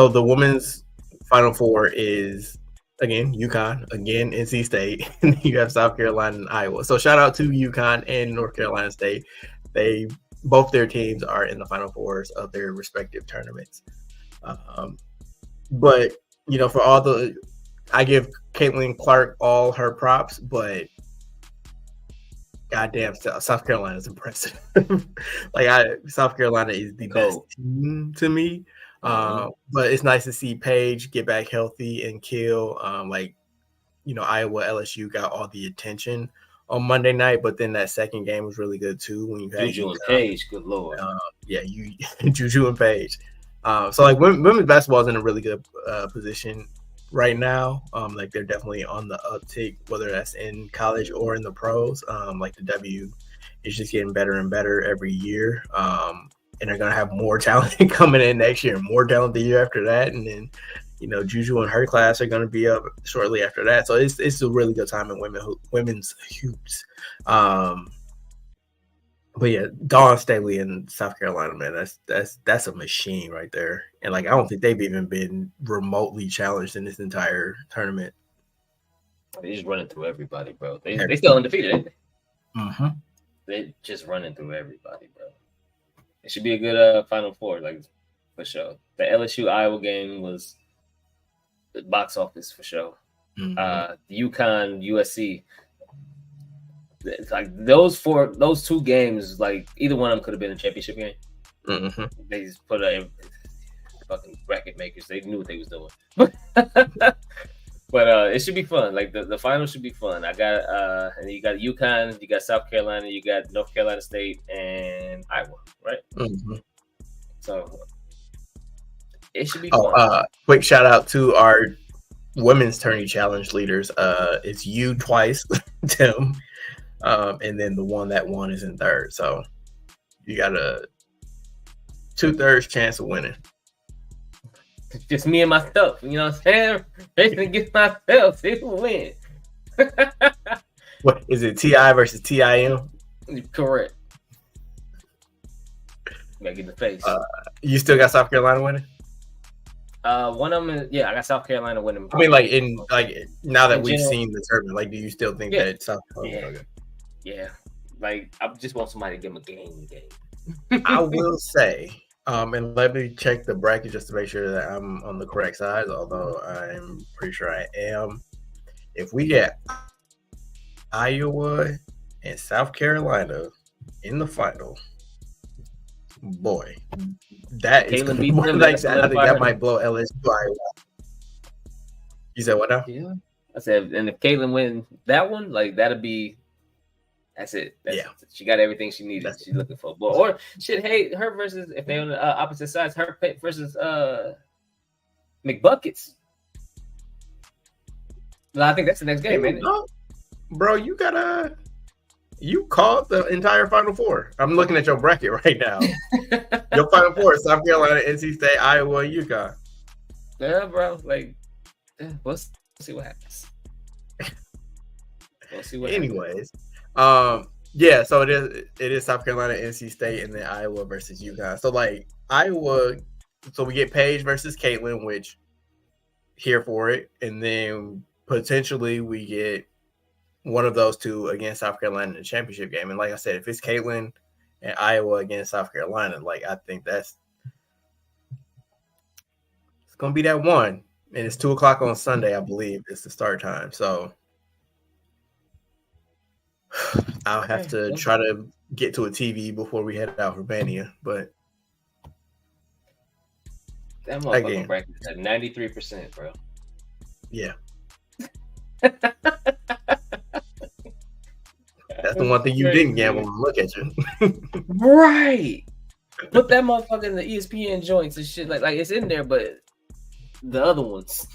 the women's Final Four is, again, UConn, again, NC State, and you have South Carolina and Iowa. So shout out to UConn and North Carolina State. Both their teams are in the Final Fours of their respective tournaments. But, for I give Caitlin Clark all her props, but goddamn, South Carolina is impressive. South Carolina is the best team to me. But it's nice to see Paige get back healthy and kill. Iowa, LSU got all the attention on Monday night, but then that second game was really good too. When you had Juju and Paige, good lord. Juju and Paige. So women's basketball is in a really good position right now. They're definitely on the uptick, whether that's in college or in the pros. The W is just getting better and better every year. And they're gonna have more talent coming in next year, more talent the year after that, and then Juju and her class are going to be up shortly after that. So it's a really good time in women's hoops. But yeah, Dawn Staley in South Carolina, man, that's a machine right there. And like I don't think they've even been remotely challenged in this entire tournament. They just running through everybody, bro. They still undefeated, ain't they? Mm-hmm. They just running through everybody, bro. It should be a good Final Four, like for sure. The LSU Iowa game was the box office for sure. Mm-hmm. The UConn USC, like those two games, like either one of them could have been a championship game. Mm-hmm. They just put fucking bracket makers. They knew what they was doing. But it should be fun. Like the final should be fun. I got and you got UConn, you got South Carolina, you got North Carolina State and Iowa, right? Mm-hmm. So it should be fun. Quick shout out to our women's tourney challenge leaders. It's you twice, Tim, and then the one that won is in third. So you got a 2/3 chance of winning. Just me and myself, you know what I'm saying? Basically, get myself, see who win. What is it? TI versus TIM? Correct. Gotta get the face. You still got South Carolina winning? One of them, I got South Carolina winning. I mean, now that we've seen the tournament, like, do you still think that South Carolina? Yeah. Okay. Yeah, like I just want somebody to give them a game. I will say. And let me check the bracket just to make sure that I'm on the correct side, although I'm pretty sure I am. If we get Iowa and South Carolina in the final, boy, that is going to be like that. I think that might blow LSU Iowa. You said what now? Yeah. I said, and if Caitlin wins that one, like that's it. She got everything she needed. She's looking for. Or shit, hey, her versus if they on the opposite sides, her versus McBuckets. Well, I think that's the next game, man. Bro, you called the entire Final Four. I'm looking at your bracket right now. Your Final Four: South Carolina, NC State, Iowa, UConn. Yeah, bro. Like, we'll see what happens. Anyways. Yeah, so it is South Carolina, NC State, and then Iowa versus UConn. So like Iowa, so we get Paige versus Caitlin, which here for it, and then potentially we get one of those two against South Carolina in the championship game. And like I said, if it's Caitlin and Iowa against South Carolina, like I think it's gonna be that one, and it's 2:00 on Sunday, I believe, is the start time. So. I'll have to try to get to a TV before we head out for Mania, but that motherfucking bracket is at 93%, bro. Yeah. That's the one thing you didn't gamble on. Look at you. Right. Put that motherfucker in the ESPN joints and shit. Like it's in there, but the other ones.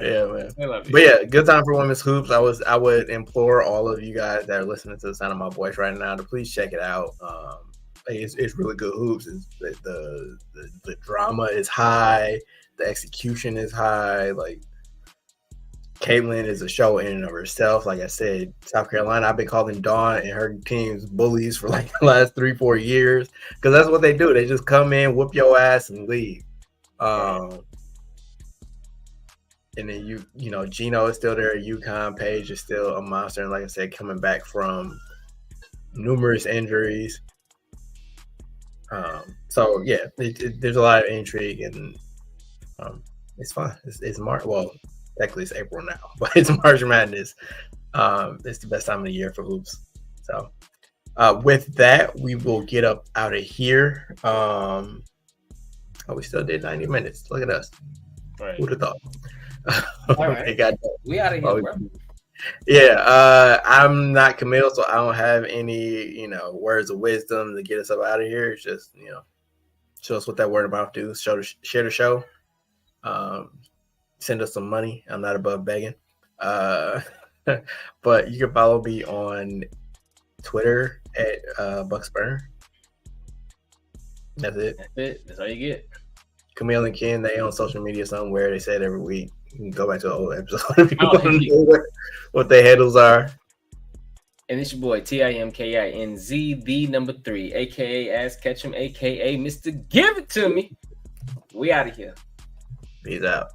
Yeah, man. But yeah, good time for women's hoops. I would implore all of you guys that are listening to the sound of my voice right now to please check it out. It's really good hoops. The drama is high, the execution is high. Like Caitlin is a show in and of herself. Like I said, South Carolina, I've been calling Dawn and her teams bullies for like the last 3-4 years because that's what they do. They just come in, whoop your ass, and leave. And then you know, Gino is still there. UConn, Paige is still a monster. And like I said, coming back from numerous injuries. So yeah, there's a lot of intrigue and it's fun. It's March. Well, technically it's April now, but it's March Madness. It's the best time of the year for hoops. So with that, we will get up out of here. We still did 90 minutes. Look at us. Right. Who'd have thought? All right. We out of here, bro. Yeah, I'm not Camille, so I don't have any, words of wisdom to get us up out of here. It's just, show us what that word of mouth do. Share the show. Send us some money. I'm not above begging. But you can follow me on Twitter at Bucksburn. That's it. That's all you get. Camille and Ken, they on social media somewhere. They say it every week. You can go back to an old episode if you want to know what their handles are. And it's your boy TIMKINZ, the number 3, aka Ask Ketchum, aka Mr. Give It To Me. We out of here. Peace out.